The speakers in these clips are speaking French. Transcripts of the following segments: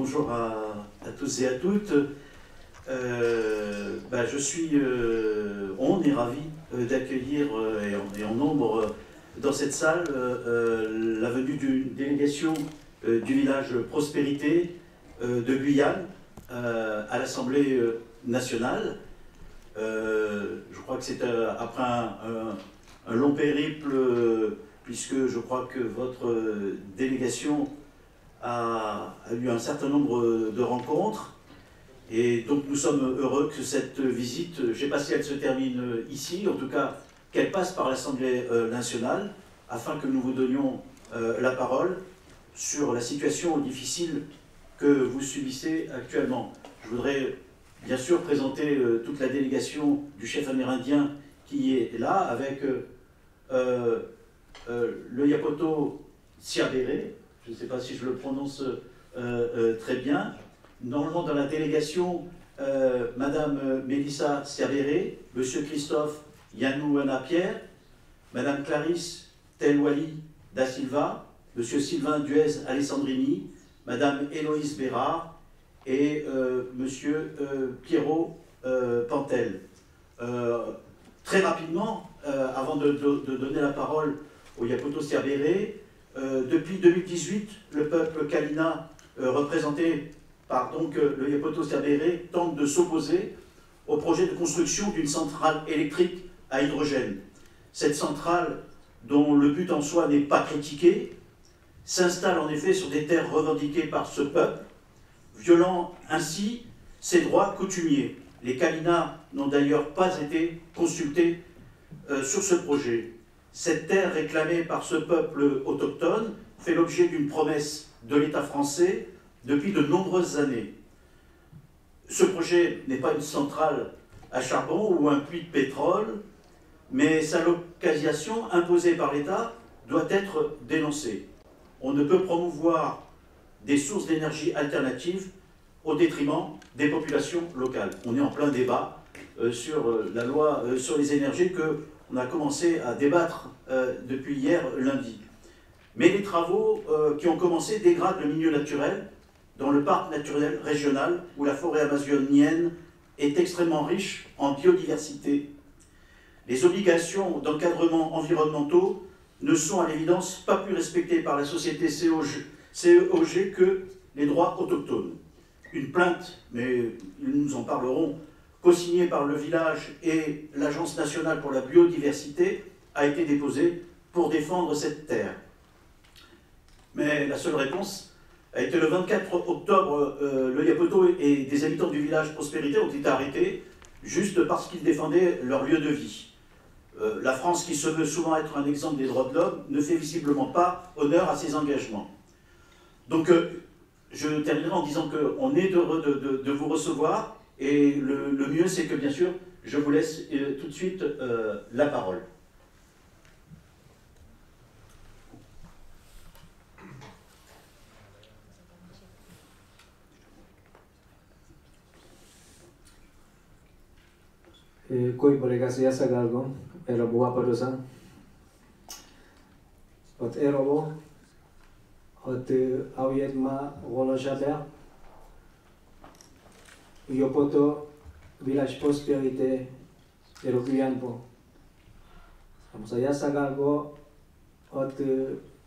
Bonjour à tous et à toutes. Je suis, on est ravis d'accueillir et en nombre dans cette salle la venue d'une délégation du village Prospérité de Guyane à l'Assemblée nationale. Je crois que c'est après un long périple, puisque je crois que votre délégation a eu un certain nombre de rencontres. Et donc nous sommes heureux que cette visite, je ne sais pas si elle se termine ici, en tout cas qu'elle passe par l'Assemblée nationale, afin que nous vous donnions la parole sur la situation difficile que vous subissez actuellement. Je voudrais bien sûr présenter toute la délégation du chef amérindien qui est là, avec le Yapoto Siabéré, je ne sais pas si je le prononce très bien. Normalement, dans la délégation, Madame Mélissa Siabéré, Monsieur Christophe Yanouana-Pierre, Madame Clarisse Telwali da Silva, Monsieur Sylvain Duez Alessandrini, Madame Héloïse Bérard et Monsieur Pierrot Pantel. Très rapidement, avant de donner la parole au Yapoto Siabéré, depuis 2018, le peuple Kalina, représenté par donc, le Yapoto Siabéré, tente de s'opposer au projet de construction d'une centrale électrique à hydrogène. Cette centrale, dont le but en soi n'est pas critiqué, s'installe en effet sur des terres revendiquées par ce peuple, violant ainsi ses droits coutumiers. Les Kalina n'ont d'ailleurs pas été consultés sur ce projet. Cette terre réclamée par ce peuple autochtone fait l'objet d'une promesse de l'État français depuis de nombreuses années. Ce projet n'est pas une centrale à charbon ou un puits de pétrole, mais sa localisation imposée par l'État doit être dénoncée. On ne peut promouvoir des sources d'énergie alternatives au détriment des populations locales. On est en plein débat sur la loi sur les énergies qu'on a commencé à débattre depuis hier lundi. Mais les travaux qui ont commencé dégradent le milieu naturel dans le parc naturel régional où la forêt amazonienne est extrêmement riche en biodiversité. Les obligations d'encadrement environnementaux ne sont à l'évidence pas plus respectées par la société CEOG que les droits autochtones. Une plainte, mais nous en parlerons, co-signée par le village et l'Agence nationale pour la biodiversité, a été déposée pour défendre cette terre. Mais la seule réponse a été le 24 octobre, le Yapoto et des habitants du village Prospérité ont été arrêtés juste parce qu'ils défendaient leur lieu de vie. La France, qui se veut souvent être un exemple des droits de l'homme, ne fait visiblement pas honneur à ses engagements. Donc, je terminerai en disant qu'on est heureux de vous recevoir, et le mieux, c'est que, bien sûr, je vous laisse tout de suite la parole. Koi berekasi asa galgom ero boa padosan ot erobo ot awiet ma wolo jaber Yapoto village Prospérité ero Guyane po saya sagalgo ot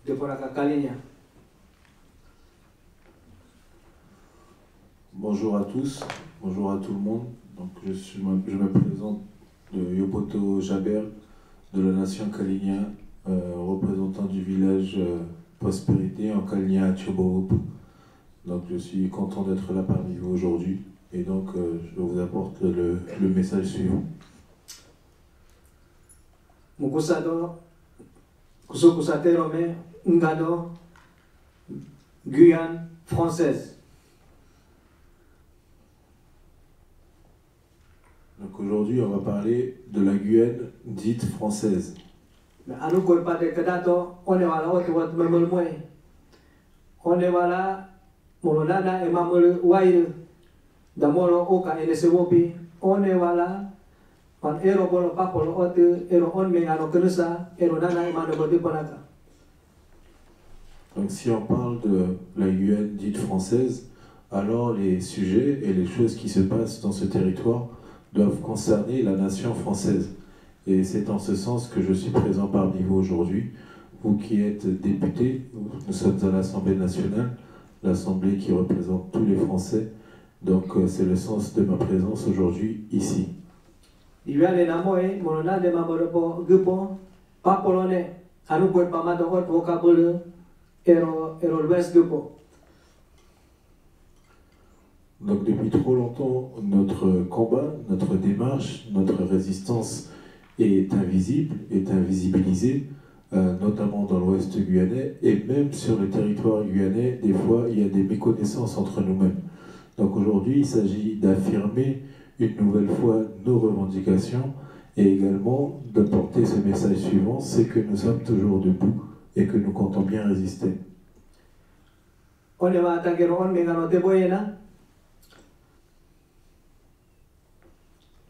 deporaka Kalinia. Bonjour à tous, bonjour à tout le monde. Donc, je me présente de Yapoto Jaber, de la nation Kalinia, représentant du village Prospérité en Kalinia Tchobohup. Donc je suis content d'être là parmi vous aujourd'hui et donc je vous apporte le message suivant. Mukusado, kusukusatero me ngado Guyane française. Donc aujourd'hui, on va parler de la Guyane dite française. On est voilà, molonana et mamul waire, damolo oka enesewopi, on est voilà, on ero bolo papolo ote, ero on mengano kenusa, ero nana et mano bodi ponaka. Donc si on parle de la Guyane dite française, alors les sujets et les choses qui se passent dans ce territoire doivent concerner la nation française. Et c'est en ce sens que je suis présent parmi vous aujourd'hui. Vous qui êtes députés, nous sommes à l'Assemblée nationale, l'Assemblée qui représente tous les Français. Donc c'est le sens de ma présence aujourd'hui ici. Donc depuis trop longtemps, notre combat, notre démarche, notre résistance est invisible, est invisibilisée, notamment dans l'ouest guyanais, et même sur le territoire guyanais, des fois il y a des méconnaissances entre nous-mêmes. Donc aujourd'hui, il s'agit d'affirmer une nouvelle fois nos revendications et également de porter ce message suivant, c'est que nous sommes toujours debout et que nous comptons bien résister.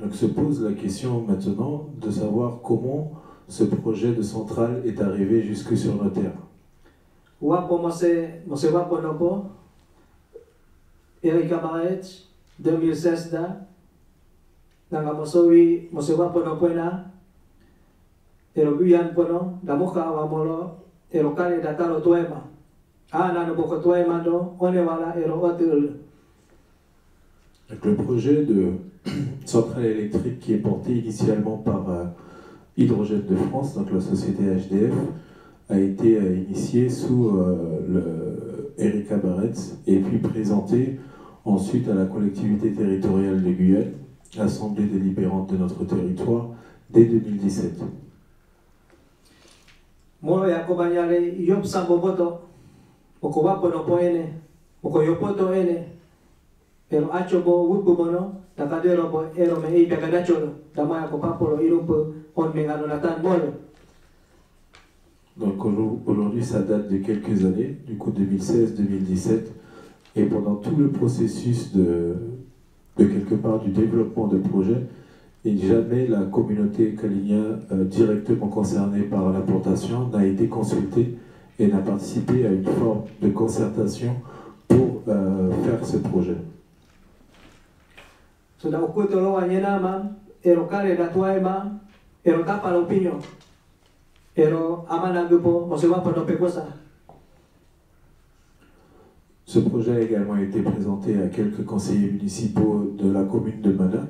Donc se pose la question maintenant de savoir comment ce projet de centrale est arrivé jusque sur nos terres. Erika Barrett, 2016 da, nanga mosowi mosewa pono poena, ero guyan pono, da moka awamolo, ero kale datalo toema. Nano boko toema do, onewala ero otul. Le projet de centrale électrique qui est porté initialement par Hydrogène de France, donc la société HDF, a été initié sous Erika Barrett et puis présenté ensuite à la collectivité territoriale de Guyane, assemblée délibérante de notre territoire, dès 2017. Molo ya kobanyale yop samboboto, mokowa pono poene, moko yopoto ene, ero achobo wupumono, takadero bo ero me ibe gadacholo, damaya kopapolo irupo on mengano natan molo. Donc aujourd'hui, ça date de quelques années, du coup 2016-2017, et pendant tout le processus de quelque part du développement de projet, et jamais la communauté Kalinia directement concernée par l'implantation n'a été consultée et n'a participé à une forme de concertation pour faire ce projet. Sudah ukutolo wanyena ma, ero kare datwae ma, ero tapa l'opinion. Ce projet a également été présenté à quelques conseillers municipaux de la commune de Mana,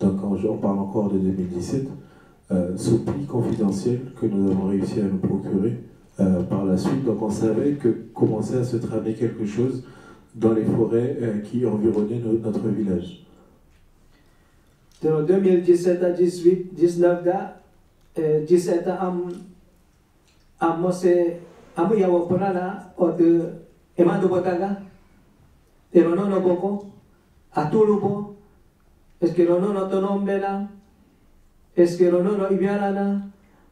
donc on parle encore de 2017, sous pli confidentiel que nous avons réussi à nous procurer par la suite. Donc on savait que commençait à se tramer quelque chose dans les forêts qui environnaient notre village. De 2017 à 18, 19 17 amose amu ya waponana od emando botaga pero no boko atulubo es que no tonombela es que no ibialana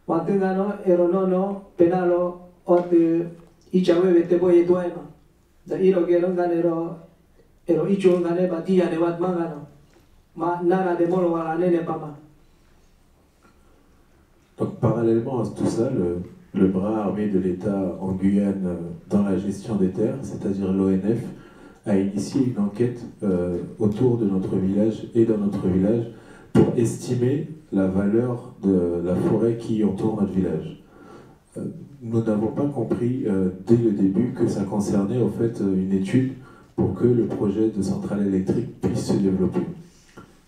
watungano eronono penalo od ichawe te boye tuema da iro geronganero ero icho ngane batia ne wat mangano ma nana de molo wala nene pama. Donc parallèlement à tout ça, le bras armé de l'État en Guyane dans la gestion des terres, c'est-à-dire l'ONF, a initié une enquête autour de notre village et dans notre village pour estimer la valeur de la forêt qui entoure notre village. Nous n'avons pas compris dès le début que ça concernait en fait une étude pour que le projet de centrale électrique puisse se développer.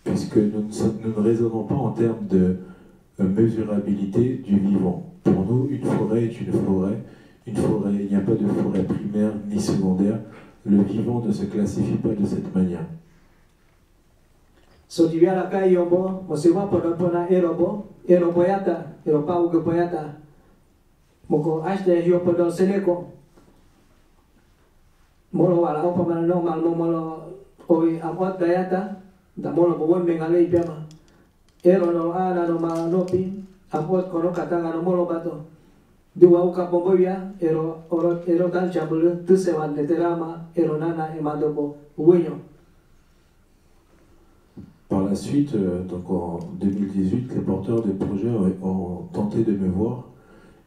Puisque nous ne raisonnons pas en termes de mesurabilité du vivant. Pour nous, une forêt est une forêt. Une forêt, il n'y a pas de forêt primaire ni secondaire. Le vivant ne se classifie pas de cette manière. So diviala kai yombo, mosiwa pona erobo yata, eropa uge poyata. Moko ashte hio podol seneko. Molo wala opa mana no mal molo oi amot dayata, da molo bobon mengale piama. Ero no ana no malanopi, amot kono katanga no molo bato. Dua uka pomboya, ero tal chabulu, tu se van neterama, ero nana emadobo, uwenyo. Par la suite, donc en 2018, les porteurs de projets ont tenté de me voir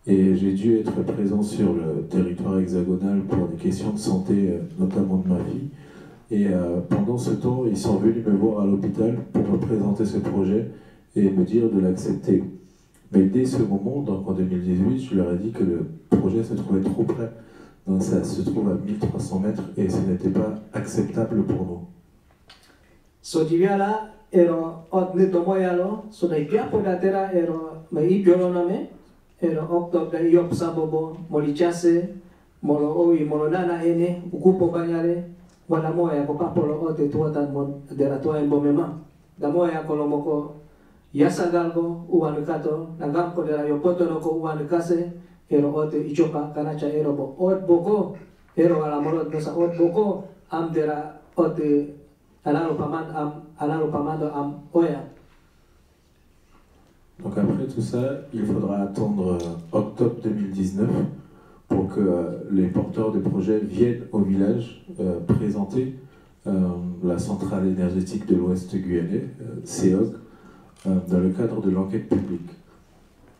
et j'ai dû être présent sur le territoire hexagonal pour des questions de santé, notamment de ma fille. Et pendant ce temps, ils sont venus me voir à l'hôpital pour me présenter ce projet et me dire de l'accepter. Mais dès ce moment, donc en 2018, je leur ai dit que le projet se trouvait trop près. Donc ça se trouve à 1300 mètres et ce n'était pas acceptable pour nous. So jiviala ero ot ni tomoyalo so dai pia podatera ero mai bioloname ero okto da iop sabobo molichase molo owi molo nana ene ukupo banyare wala moya ko papolo ote tuatan mon dera toen bomema da moya kolomoko yasagalgo uwanikato nagamko dera yopoto noko uwanikase ero ote ichopa kanacha ero bo ot boko ero ala molot nosa ot boko am dera ote Donc après tout ça, il faudra attendre octobre 2019 pour que les porteurs de projets viennent au village présenter la centrale énergétique de l'Ouest guyanais, CEOG, dans le cadre de l'enquête publique.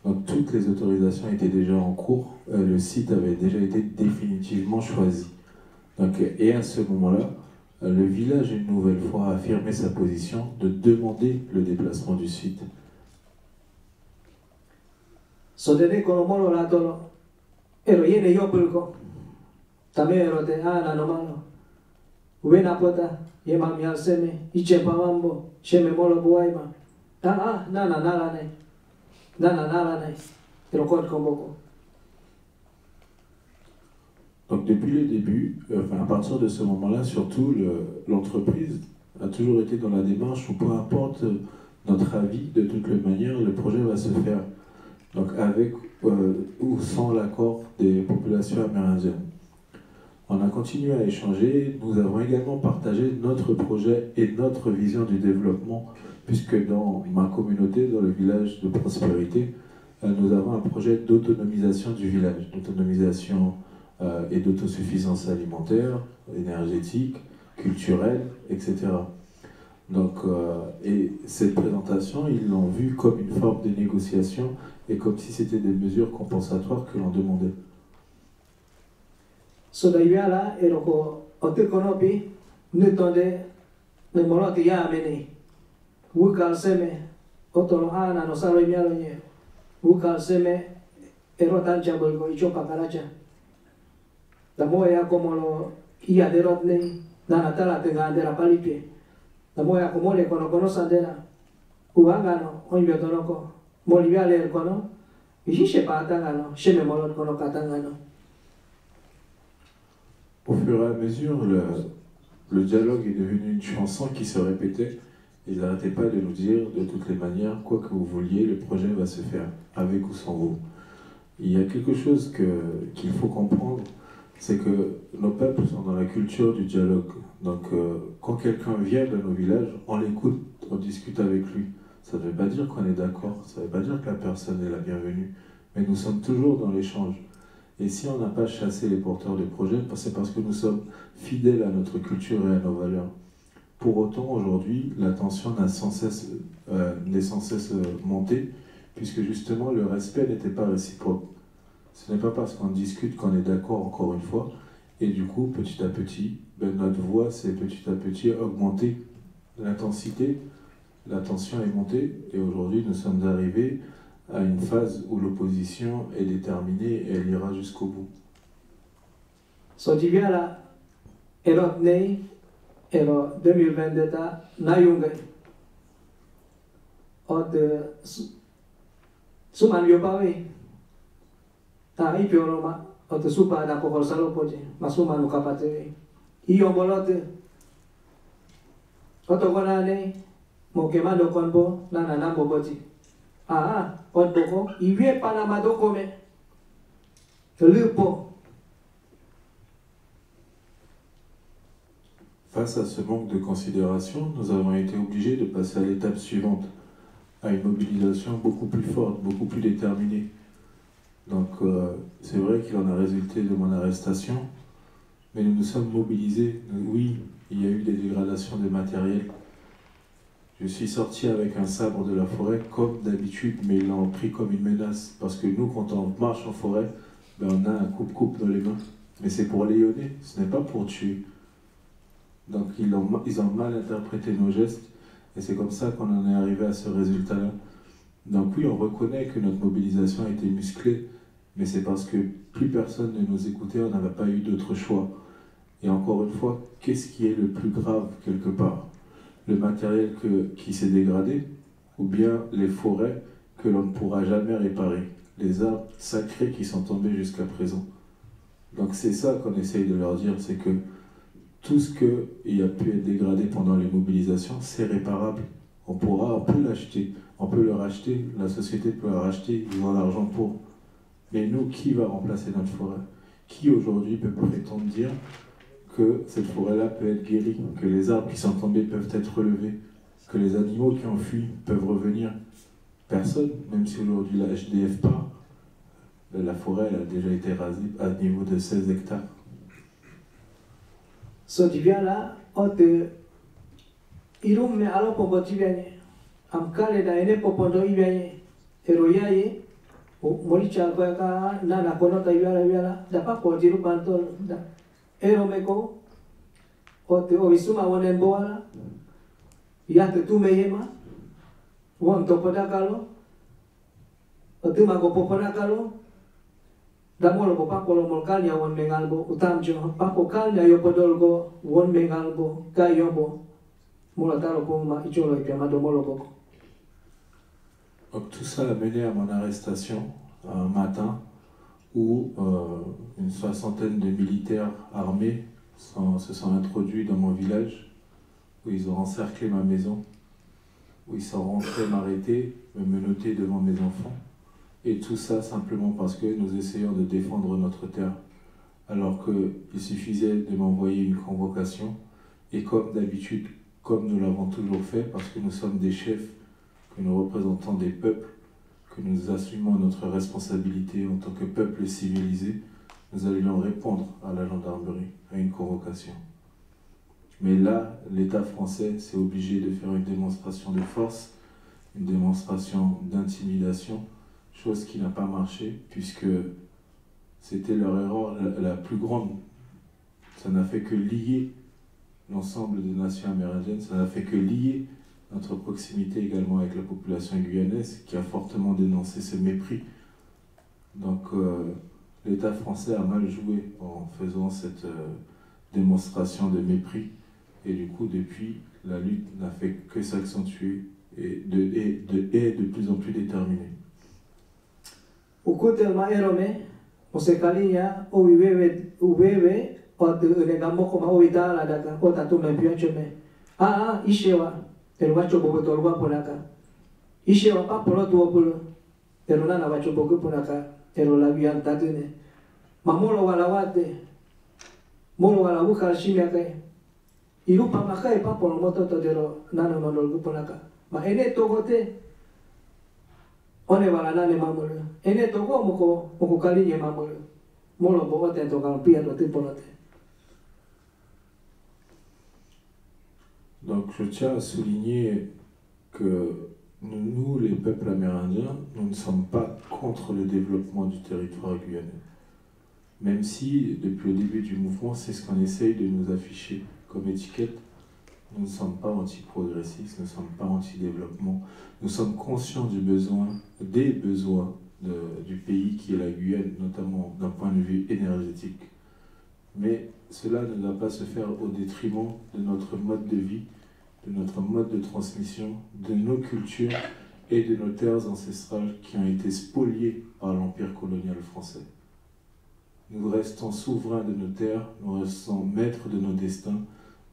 Donc toutes les autorisations étaient déjà en cours, le site avait déjà été définitivement choisi. Donc, et à ce moment-là, le village une nouvelle fois a affirmé sa position de demander le déplacement du site. Sodene kolomolo la tolo ero yene yopulko tamero te ana nomano wena pota yema mial seme iche pamambo sheme molo buaima nana nala ne ero kot komboko. Donc depuis le début, à partir de ce moment-là, surtout, l'entreprise a toujours été dans la démarche où peu importe notre avis, de toutes les manières, le projet va se faire. Donc avec ou sans l'accord des populations amérindiennes. On a continué à échanger, nous avons également partagé notre projet et notre vision du développement, puisque dans ma communauté, dans le village de Prospérité, nous avons un projet d'autonomisation du village, d'autonomisation et d'autosuffisance alimentaire, énergétique, culturelle, etc. Donc, et cette présentation, ils l'ont vue comme une forme de négociation et comme si c'était des mesures compensatoires que l'on demandait. So da yala eroko otekonopi nutonde ne moloti ya amene wukal seme otolo ana no salo imialo nye wukal seme erotan chabelgo ichopa karacha da moya como lo ia derotne nana tala tenga dera palipie da moya como le conosa dera uangano oimbio tonoko moliviale kono ishishe patangano sheme molot kono katangano. Au fur et à mesure, le dialogue est devenu une chanson qui se répétait. Ils n'arrêtaient pas de nous dire, de toutes les manières, quoi que vous vouliez, le projet va se faire, avec ou sans vous. Il y a quelque chose qu'il faut comprendre, c'est que nos peuples sont dans la culture du dialogue. Donc, quand quelqu'un vient de nos villages, on l'écoute, on discute avec lui. Ça ne veut pas dire qu'on est d'accord, ça ne veut pas dire que la personne est la bienvenue, mais nous sommes toujours dans l'échange. Et si on n'a pas chassé les porteurs de projets, c'est parce que nous sommes fidèles à notre culture et à nos valeurs. Pour autant, aujourd'hui, la tension n'est sans cesse montée, puisque justement le respect n'était pas réciproque. Ce n'est pas parce qu'on discute qu'on est d'accord encore une fois, et du coup, petit à petit, notre voix s'est petit à petit augmentée. L'intensité, la tension est montée, et aujourd'hui nous sommes arrivés à une phase où l'opposition est déterminée et elle ira jusqu'au bout. So jiviala erot nei ero 2022 nayunga od suman yopawe ta ipioloma od supa da kokol salopoje masuman ukapate iyo bolote otokonane mo kemando konbo nana nambo boti odboko iwie panama dokome lupo. Face à ce manque de considération, nous avons été obligés de passer à l'étape suivante, à une mobilisation beaucoup plus forte, beaucoup plus déterminée. Donc c'est vrai qu'il en a résulté de mon arrestation, mais nous nous sommes mobilisés. Oui, il y a eu des dégradations de matériel. Je suis sorti avec un sabre de la forêt comme d'habitude, mais ils l'ont pris comme une menace. Parce que nous, quand on marche en forêt, on a un coupe-coupe dans les mains. Mais c'est pour léonner, ce n'est pas pour tuer. Donc ils ont mal interprété nos gestes et c'est comme ça qu'on en est arrivé à ce résultat-là. Donc oui, on reconnaît que notre mobilisation a été musclée, mais c'est parce que plus personne ne nous écoutait, on n'avait pas eu d'autre choix. Et encore une fois, qu'est-ce qui est le plus grave quelque part? Le matériel qui s'est dégradé ou bien les forêts que l'on ne pourra jamais réparer, les arbres sacrés qui sont tombés jusqu'à présent. Donc c'est ça qu'on essaye de leur dire, c'est que tout ce qui a pu être dégradé pendant les mobilisations, c'est réparable. On peut l'acheter, on peut le racheter, la société peut le racheter, ils ont l'argent pour. Mais nous, qui va remplacer notre forêt? Qui aujourd'hui peut prétendre dire que cette forêt-là peut être guérie, que les arbres qui sont tombés peuvent être relevés, que les animaux qui ont fui peuvent revenir? Personne, même si aujourd'hui la HDF part, la forêt elle a déjà été rasée à niveau de 16 hectares. So tu viens là, irum me alo pombo tu viens, am kale da ene popondo i viens, eroyaye, moricha ko ka na na kono ta viala, da pa ko jiru pantol da, ero meko, o visuma wonen boala, ya te tu me yema, won to podakalo, o tu ma ko poponakalo. Damolo ko pakolo molkalnya won mengalbo utamjo pako kalnya yo podolgo won mengalbo kayobo mula talo ko ma icholo ipia madomolo boko. Donc tout ça a mené à mon arrestation un matin où une soixantaine de militaires armés se sont introduits dans mon village, où ils ont encerclé ma maison, où ils sont rentrés m'arrêter, me menotter devant mes enfants. Et tout ça simplement parce que nous essayons de défendre notre terre. Alors qu'il suffisait de m'envoyer une convocation. Et comme d'habitude, comme nous l'avons toujours fait, parce que nous sommes des chefs, que nous représentons des peuples, que nous assumons notre responsabilité en tant que peuple civilisé, nous allions répondre à la gendarmerie, à une convocation. Mais là, l'État français s'est obligé de faire une démonstration de force, une démonstration d'intimidation, chose qui n'a pas marché, puisque c'était leur erreur la plus grande. Ça n'a fait que lier l'ensemble des nations amérindiennes, ça n'a fait que lier notre proximité également avec la population guyanaise, qui a fortement dénoncé ce mépris. Donc l'État français a mal joué en faisant cette démonstration de mépris, et du coup, depuis, la lutte n'a fait que s'accentuer et de plus en plus déterminée. Ukute maerome, musekalinya uwewe od negamoko ma uitala daka ota tume piacheme. Ishewa elwacho boboto lwa ponaka. Ishewa papolo tuopulo. Elona wacho bogo ponaka, elola viantadune. Mamolo walawate. Molo walabuka shimia kai. Irupa makai papolo moto todero nana mandol ponaka. Ma ene togote one wala nane mamolo. Ene togo moko kalinya mamolo. Molo bogote to kampia to tipolote. Donc je tiens à souligner que nous, les peuples amérindiens, nous ne sommes pas contre le développement du territoire guyanais. Même si, depuis le début du mouvement, c'est ce qu'on essaye de nous afficher comme étiquette. Nous ne sommes pas anti-progressistes, nous ne sommes pas anti-développement. Nous sommes conscients des besoins du pays qui est la Guyane, notamment d'un point de vue énergétique. Mais cela ne doit pas se faire au détriment de notre mode de vie, de notre mode de transmission, de nos cultures et de nos terres ancestrales qui ont été spoliées par l'empire colonial français. Nous restons souverains de nos terres, nous restons maîtres de nos destins.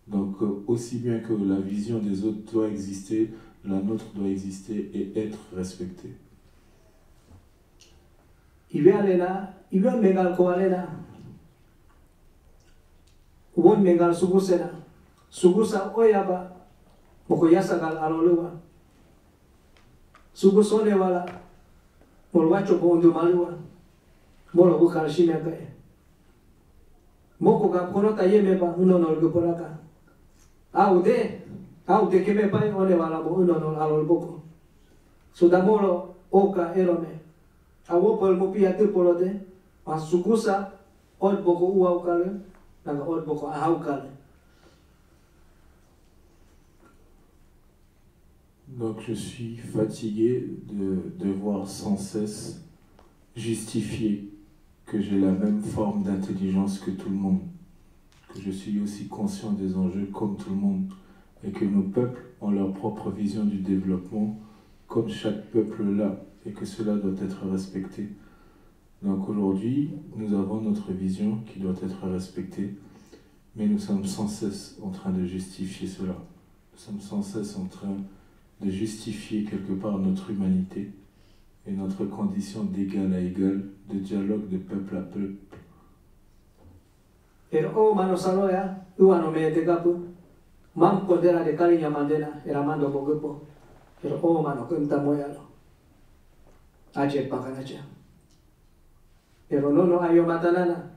Donc aussi bien que la vision des autres doit exister, la nôtre doit exister et être respectée. Ibe megal koalena. Won megal sugusena. Sugusa oyaba. Moko yasagal aloluwa. Sugusone wala. Molwacho ko undu maluwa. Molo bukal shimya kai. Moko ga kono ta yeme ba uno no luporaka. Aude que me pai one wala bo uno no alol boko. Sudamolo oka erome. Awo pol mo pia tipolote. Masukusa od boko uaukale. Naga od boko ahaukale. Donc je suis fatigué de devoir sans cesse justifier que j'ai la même forme d'intelligence que tout le monde, que je suis aussi conscient des enjeux comme tout le monde, et que nos peuples ont leur propre vision du développement, comme chaque peuple l'a, et que cela doit être respecté. Donc aujourd'hui, nous avons notre vision qui doit être respectée, mais nous sommes sans cesse en train de justifier cela. Nous sommes sans cesse en train de justifier quelque part notre humanité et notre condition d'égal à égal, de dialogue de peuple à peuple. O mano saloya, uano me te kapu, mam kodera de kalinya mandena, era mando bogepo, o mano kunta moyalo. Aje pakanaja. Nono ayo matanana,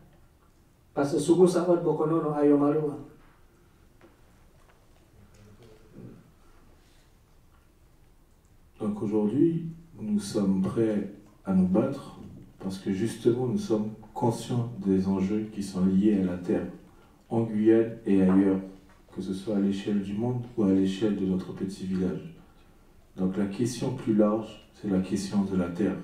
pas sugu saot boko nono ayo malua. Donc aujourd'hui, nous sommes prêts à nous battre parce que justement nous sommes conscients des enjeux qui sont liés à la terre, en Guyane et ailleurs, que ce soit à l'échelle du monde ou à l'échelle de notre petit village. Donc la question plus large, c'est la question de la terre,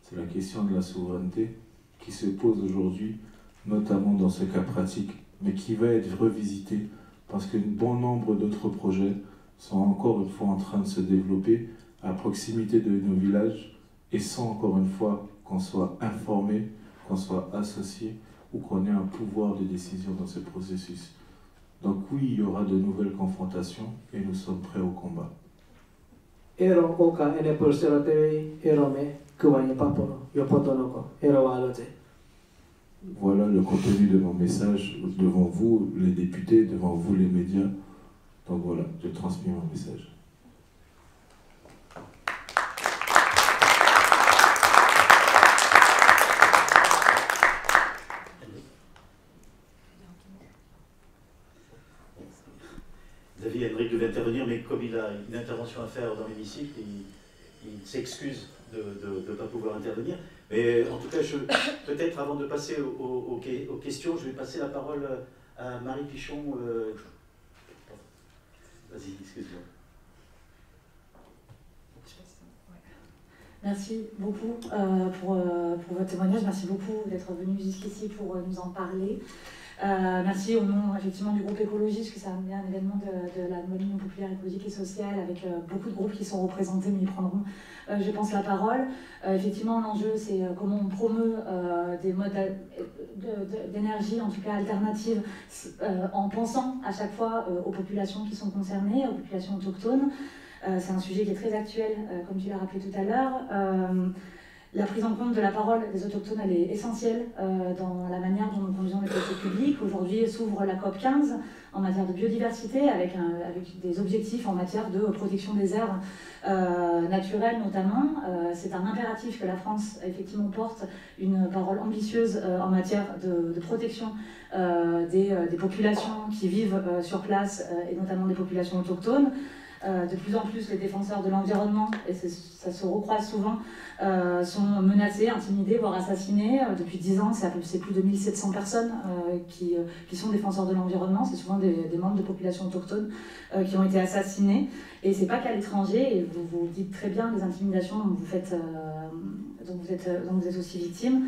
c'est la question de la souveraineté qui se pose aujourd'hui, notamment dans ce cas pratique, mais qui va être revisité parce qu'un bon nombre d'autres projets sont encore une fois en train de se développer à proximité de nos villages et sans encore une fois qu'on soit informé, qu'on soit associé ou qu'on ait un pouvoir de décision dans ce processus. Donc oui, il y aura de nouvelles confrontations et nous sommes prêts au combat. Voilà le contenu de mon message devant vous, les députés, devant vous, les médias. Donc voilà, je transmets mon message. David Henrik devait intervenir, mais comme il a une intervention à faire dans l'hémicycle, il s'excuse de ne pas pouvoir intervenir. Mais en tout cas, peut-être avant de passer aux questions, je vais passer la parole à Marie Pichon. Vas-y, excuse-moi. Merci beaucoup pour votre témoignage. Merci beaucoup d'être venu jusqu'ici pour nous en parler. Merci au nom effectivement du groupe écologiste, que c'est un événement de la mobilisation populaire écologique et sociale avec beaucoup de groupes qui sont représentés, mais ils prendront, je pense, la parole. Effectivement, l'enjeu, c'est comment on promeut des modes d'énergie, en tout cas alternatives, en pensant à chaque fois aux populations qui sont concernées, aux populations autochtones. C'est un sujet qui est très actuel, comme tu l'as rappelé tout à l'heure. La prise en compte de la parole des autochtones, elle est essentielle dans la manière dont nous conduisons les politiques publiques. Aujourd'hui s'ouvre la COP 15 en matière de biodiversité, avec des objectifs en matière de protection des aires naturelles notamment. C'est un impératif que la France effectivement porte une parole ambitieuse en matière de protection des populations qui vivent sur place, et notamment des populations autochtones. De plus en plus, les défenseurs de l'environnement, et ça se recroise souvent, sont menacés, intimidés, voire assassinés. Depuis 10 ans, c'est plus de 1700 personnes qui sont défenseurs de l'environnement. C'est souvent des membres de populations autochtones qui ont été assassinés. Et c'est pas qu'à l'étranger, et vous dites très bien les intimidations dont vous êtes aussi victime.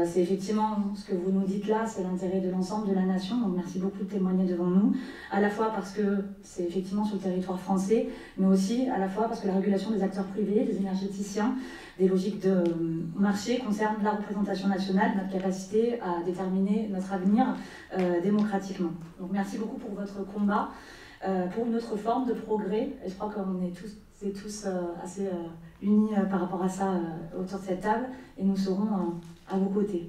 C'est effectivement ce que vous nous dites là, c'est l'intérêt de l'ensemble de la nation, donc merci beaucoup de témoigner devant nous, à la fois parce que c'est effectivement sur le territoire français, mais aussi à la fois parce que la régulation des acteurs privés, des énergéticiens, des logiques de marché concerne la représentation nationale, notre capacité à déterminer notre avenir démocratiquement. Donc merci beaucoup pour votre combat, pour une autre forme de progrès, et je crois qu'on est tous assez unis par rapport à ça autour de cette table, et nous serons à vos côtés.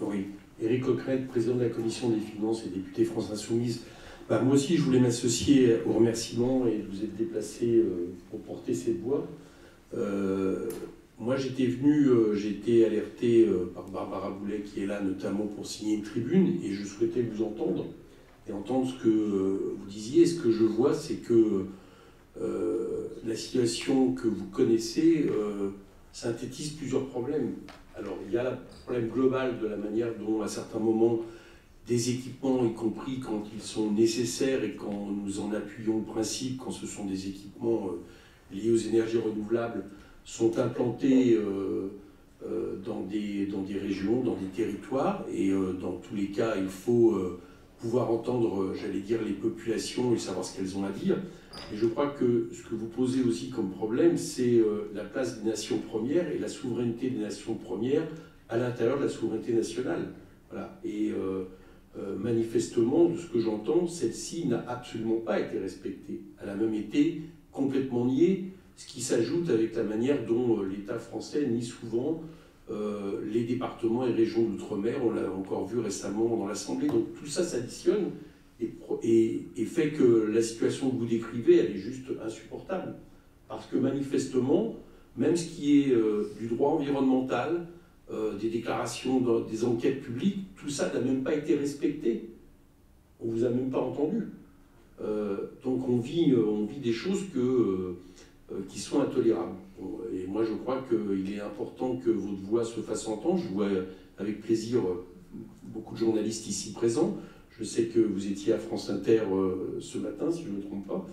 Oui, Éric Coquerel, président de la Commission des Finances et député France Insoumise. Moi aussi, je voulais m'associer aux remerciements et vous êtes déplacé pour porter cette voix. Moi, j'étais alerté par Barbara Boulet, qui est là notamment pour signer une tribune, et je souhaitais vous entendre et entendre ce que vous disiez. Ce que je vois, c'est que la situation que vous connaissez synthétise plusieurs problèmes. Alors, il y a le problème global de la manière dont, à certains moments, des équipements, y compris quand ils sont nécessaires et quand nous en appuyons le principe, quand ce sont des équipements liés aux énergies renouvelables, sont implantés dans des régions, dans des territoires, et dans tous les cas, il faut pouvoir entendre, j'allais dire, les populations et savoir ce qu'elles ont à dire. Et je crois que ce que vous posez aussi comme problème, c'est la place des nations premières et la souveraineté des nations premières à l'intérieur de la souveraineté nationale. Voilà. Et manifestement, de ce que j'entends, celle-ci n'a absolument pas été respectée. Elle a même été complètement niée, ce qui s'ajoute avec la manière dont l'État français nie souvent les départements et régions d'outre-mer. On l'a encore vu récemment dans l'Assemblée. Donc tout ça s'additionne et fait que la situation que vous décrivez, elle est juste insupportable. Parce que manifestement, même ce qui est du droit environnemental, des déclarations, des enquêtes publiques, tout ça n'a même pas été respecté. On ne vous a même pas entendu. Donc on vit des choses qui sont intolérables. Et moi je crois qu'il est important que votre voix se fasse entendre. Je vois avec plaisir beaucoup de journalistes ici présents. Je sais que vous étiez à France Inter ce matin, si je ne me trompe pas,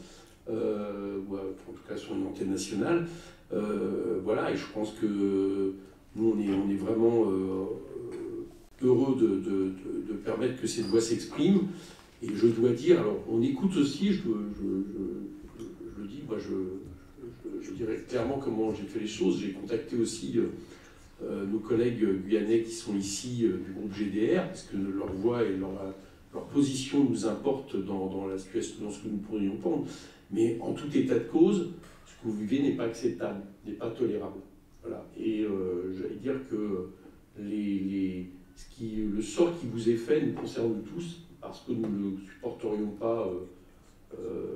ou en tout cas sur une antenne nationale. Voilà, et je pense que nous, on est vraiment heureux de permettre que cette voix s'exprime. Et je dois dire, alors on écoute aussi, je le dis, moi je dirais clairement comment j'ai fait les choses. J'ai contacté aussi nos collègues guyanais qui sont ici du groupe GDR, parce que leur voix et leur position nous importe dans la situation, dans ce que nous pourrions prendre. Mais en tout état de cause, ce que vous vivez n'est pas acceptable, n'est pas tolérable. Voilà. Et j'allais dire que le sort qui vous est fait nous concerne tous, parce que nous ne le supporterions pas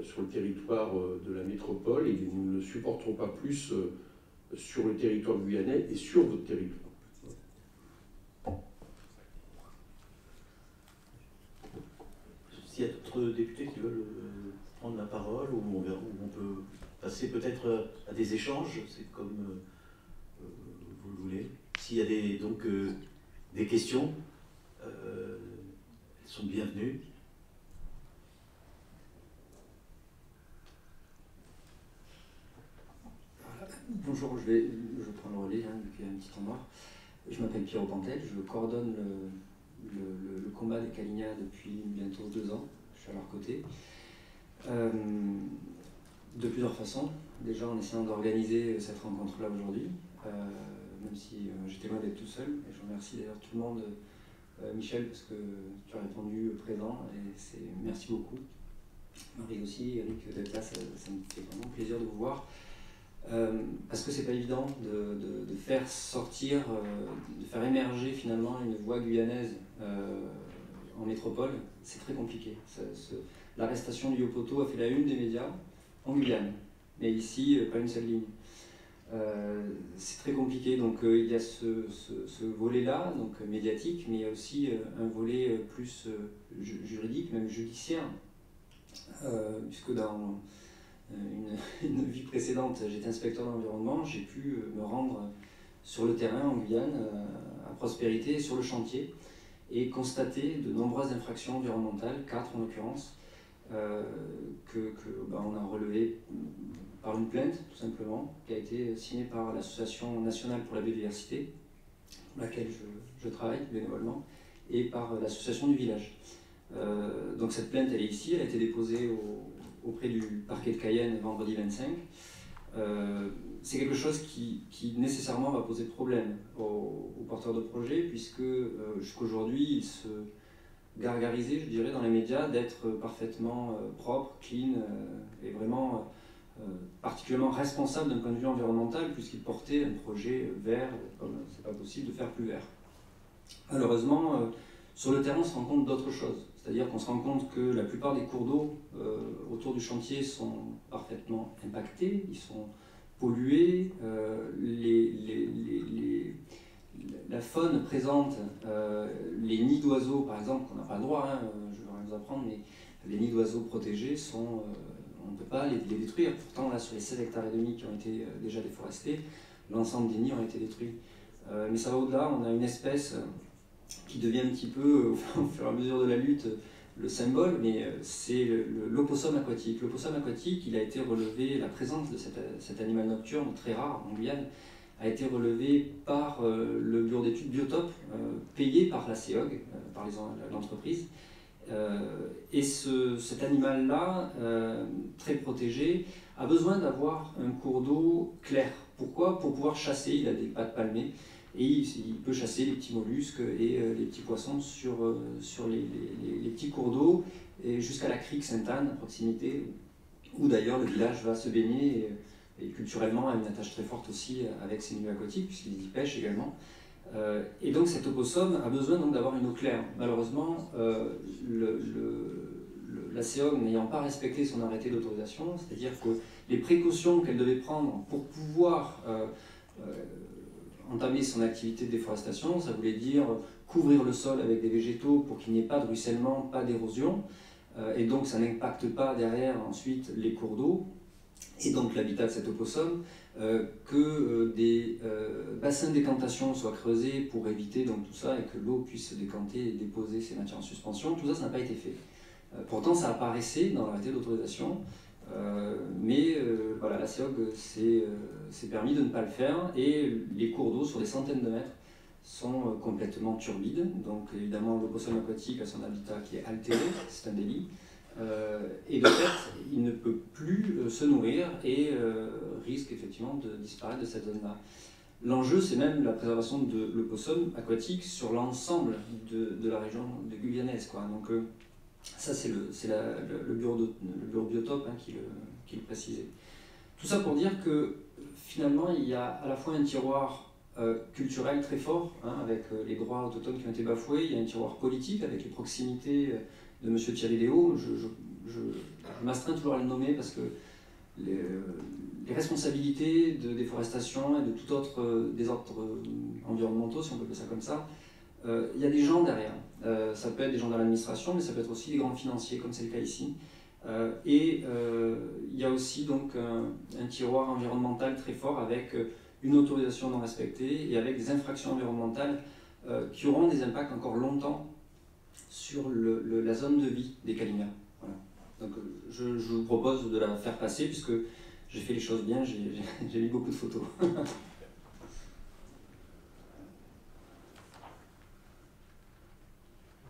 sur le territoire de la métropole, et nous ne le supporterons pas plus sur le territoire guyanais et sur votre territoire. S'il y a d'autres députés qui veulent prendre la parole, ou on peut passer peut-être à des échanges, c'est comme vous le voulez. S'il y a donc des questions, elles sont bienvenues. Bonjour, je prends le relais, vu qu'il y a un petit temps mort. Je m'appelle Pierre Pantel, je coordonne le combat des Kalignans depuis bientôt 2 ans. Je suis à leur côté. De plusieurs façons. Déjà en essayant d'organiser cette rencontre-là aujourd'hui, même si j'étais loin d'être tout seul. Et je remercie d'ailleurs tout le monde, Michel, parce que tu as répondu présent, et merci beaucoup. Marie aussi, Eric, d'être là, ça me fait vraiment plaisir de vous voir. Parce que c'est pas évident de faire sortir, de faire émerger finalement une voix guyanaise en métropole. C'est très compliqué. L'arrestation du Yopoto a fait la une des médias en Guyane, mais ici pas une seule ligne. C'est très compliqué, donc il y a ce volet-là, donc médiatique, mais il y a aussi un volet plus juridique, même judiciaire, puisque dans une vie précédente, j'étais inspecteur d'environnement, j'ai pu me rendre sur le terrain en Guyane, à Prospérité, sur le chantier, et constater de nombreuses infractions environnementales, 4 en l'occurrence, on a relevé par une plainte, tout simplement, qui a été signée par l'Association nationale pour la biodiversité, pour laquelle je travaille bénévolement, et par l'association du village. Donc cette plainte, elle est ici, elle a été déposée auprès du parquet de Cayenne vendredi 25. C'est quelque chose qui nécessairement va poser problème aux porteurs de projets, puisque jusqu'aujourd'hui, ils se gargarisaient, je dirais, dans les médias d'être parfaitement propres, clean, et vraiment particulièrement responsables d'un point de vue environnemental, puisqu'ils portaient un projet vert, comme c'est pas possible de faire plus vert. Malheureusement, sur le terrain, on se rend compte d'autres choses. C'est-à-dire qu'on se rend compte que la plupart des cours d'eau autour du chantier sont parfaitement impactés, ils sont pollués, la faune présente, les nids d'oiseaux par exemple, qu'on n'a pas le droit, je ne veux rien vous apprendre, mais les nids d'oiseaux protégés on ne peut pas les détruire. Pourtant là, sur les 7,5 hectares qui ont été déjà déforestés, l'ensemble des nids ont été détruits. Mais ça va au-delà, on a une espèce qui devient un petit peu, au fur et à mesure de la lutte, le symbole, mais c'est l'opossum aquatique. L'opossum aquatique, il a été relevé, la présence de cet animal nocturne, très rare en Guyane, a été relevée par le bureau d'études Biotope, payé par la CEOG, par l'entreprise. Et cet animal-là, très protégé, a besoin d'avoir un cours d'eau clair. Pourquoi? Pour pouvoir chasser, il a des pattes palmées, et il peut chasser les petits mollusques et les petits poissons sur les petits cours d'eau, et jusqu'à la crique Sainte-Anne, à proximité, où d'ailleurs le village va se baigner, et culturellement a une attache très forte aussi avec ces milieux aquatiques, puisqu'ils y pêchent également. Et donc cet opossum a besoin d'avoir une eau claire. Malheureusement, la CEOG n'ayant pas respecté son arrêté d'autorisation, c'est-à-dire que les précautions qu'elle devait prendre pour pouvoir entamer son activité de déforestation, ça voulait dire couvrir le sol avec des végétaux pour qu'il n'y ait pas de ruissellement, pas d'érosion, et donc ça n'impacte pas derrière ensuite les cours d'eau, et donc l'habitat de cet opossum, que des bassins de décantation soient creusés pour éviter donc tout ça et que l'eau puisse se décanter et déposer ses matières en suspension. Tout ça, ça n'a pas été fait. Pourtant, ça apparaissait dans l'arrêté d'autorisation, mais voilà, la CEOG s'est permis de ne pas le faire, et les cours d'eau sur des centaines de mètres sont complètement turbides. Donc évidemment, l'opossum aquatique a son habitat qui est altéré, c'est un délit. Et de fait, il ne peut plus se nourrir et risque effectivement de disparaître de cette zone-là. L'enjeu, c'est même la préservation de l'opossum aquatique sur l'ensemble de la région de guyanaise, quoi. Donc ça, c'est le bureau Biotope qui le précisait. Tout ça pour dire que finalement, il y a à la fois un tiroir culturel très fort, hein, avec les droits autochtones qui ont été bafoués, il y a un tiroir politique avec les proximités de M. Thierry Léo. Je m'astreins toujours à le nommer parce que les responsabilités de déforestation et de tout autre désordre environnementaux, si on peut appeler ça comme ça, il y a des gens derrière. Ça peut être des gens dans l'administration, mais ça peut être aussi des grands financiers, comme c'est le cas ici. Et il y a aussi donc un tiroir environnemental très fort avec une autorisation non respectée et avec des infractions environnementales qui auront des impacts encore longtemps sur la zone de vie des Kalinia. Voilà. Donc je vous propose de la faire passer puisque j'ai fait les choses bien, j'ai mis beaucoup de photos.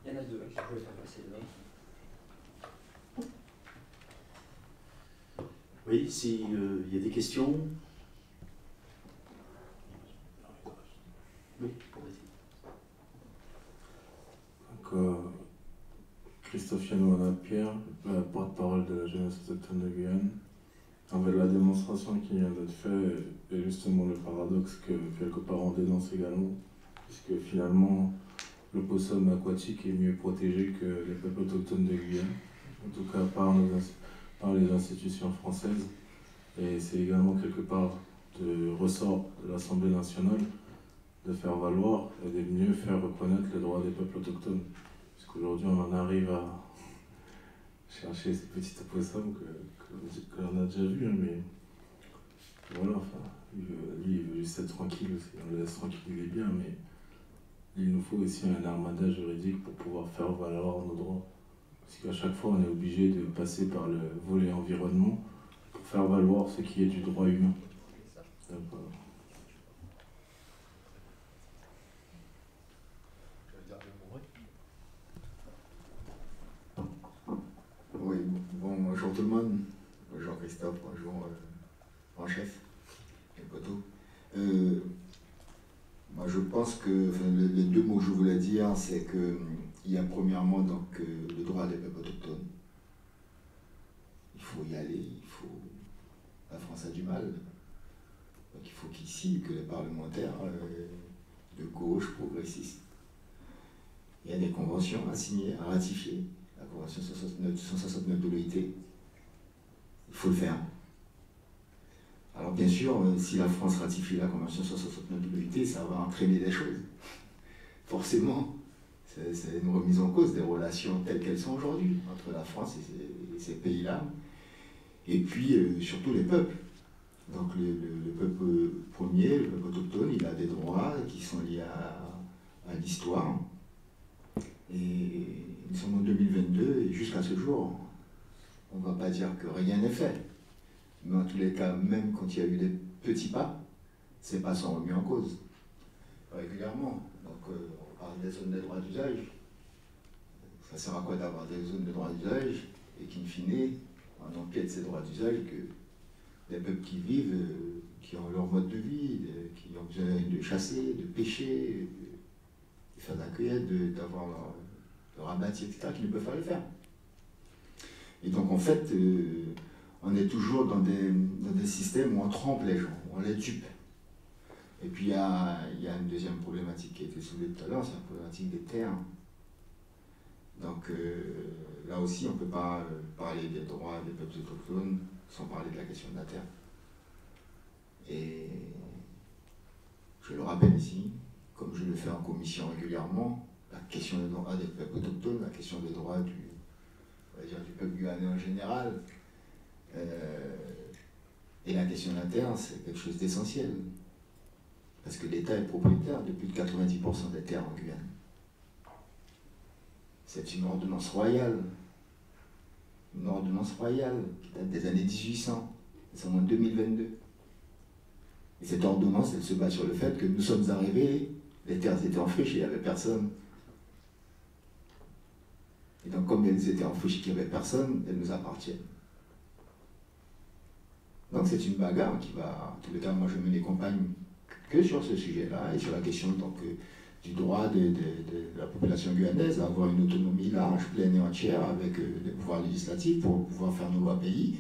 Il y en a deux, je pouvais faire passer dedans. Oui, s'il y a des questions. Oui, donc, Christophe Yanouana-Pierre, la porte-parole de la jeunesse autochtone de Guyane. Avec la démonstration qui vient d'être faite et justement le paradoxe que quelque part on dénonce également, puisque finalement l'opossum aquatique est mieux protégé que les peuples autochtones de Guyane, en tout cas par les institutions françaises. Et c'est également quelque part de ressort de l'Assemblée nationale de faire valoir et de mieux faire reconnaître les droits des peuples autochtones. Puisqu'aujourd'hui on en arrive à chercher ces petits opossums que l'on a déjà vus, hein, mais voilà, enfin, lui il veut juste être tranquille aussi, on le laisse tranquille, il est bien, mais il nous faut aussi un armada juridique pour pouvoir faire valoir nos droits. Parce qu'à chaque fois on est obligé de passer par le volet environnement pour faire valoir ce qui est du droit humain. Donc, voilà. Oui, bon, bonjour tout le monde. Bonjour Christophe, bonjour en chef, et poteau. Moi je pense que les deux mots que je voulais dire, c'est qu'il y a premièrement donc, le droit des peuples autochtones. Il faut y aller, la France a du mal. Donc il faut qu'ici, que les parlementaires de gauche, progressistes, il y a des conventions à signer, à ratifier. La Convention 169 de l'OIT, il faut le faire. Alors bien sûr, si la France ratifie la Convention 169 de l'OIT, ça va entraîner des choses. Forcément, c'est une remise en cause des relations telles qu'elles sont aujourd'hui entre la France et ces pays-là. Et puis, surtout les peuples. Donc le peuple premier, le peuple autochtone, il a des droits qui sont liés à l'histoire. Et nous sommes en 2022 et jusqu'à ce jour, on ne va pas dire que rien n'est fait. Mais en tous les cas, même quand il y a eu des petits pas, ces pas sont remis en cause régulièrement. Donc on parle des zones de droit d'usage. Ça sert à quoi d'avoir des zones de droit d'usage et qu'in fine, on empiète ces droits d'usage que des peuples qui vivent, qui ont leur mode de vie, qui ont besoin de chasser, de pêcher, de faire de la cueillette, d'avoir leur abattis, etc., qui ne peuvent pas le faire. Et donc en fait, on est toujours dans des systèmes où on trompe les gens, où on les dupe. Et puis il y a une deuxième problématique qui a été soulevée tout à l'heure, c'est la problématique des terres. Donc là aussi, on ne peut pas parler des droits des peuples autochtones sans parler de la question de la terre. Et je le rappelle ici, comme je le fais en commission régulièrement, la question des droits des peuples autochtones, la question des droits du peuple guyanais en général, et la question de la terre, c'est quelque chose d'essentiel. Parce que l'État est propriétaire de plus de 90% des terres en Guyane. C'est une ordonnance royale. Une ordonnance royale qui date des années 1800. Nous sommes en 2022. Et cette ordonnance, elle se base sur le fait que nous sommes arrivés, les terres étaient en friche et il n'y avait personne. Et donc, comme elles étaient en friche et qu'il n'y avait personne, elles nous appartiennent. Donc, c'est une bagarre qui va. En tous les cas, moi, je mène les campagnes que sur ce sujet-là et sur la question donc, du droit de la population guyanaise à avoir une autonomie large, pleine et entière avec des pouvoirs législatifs pour pouvoir faire nos lois pays.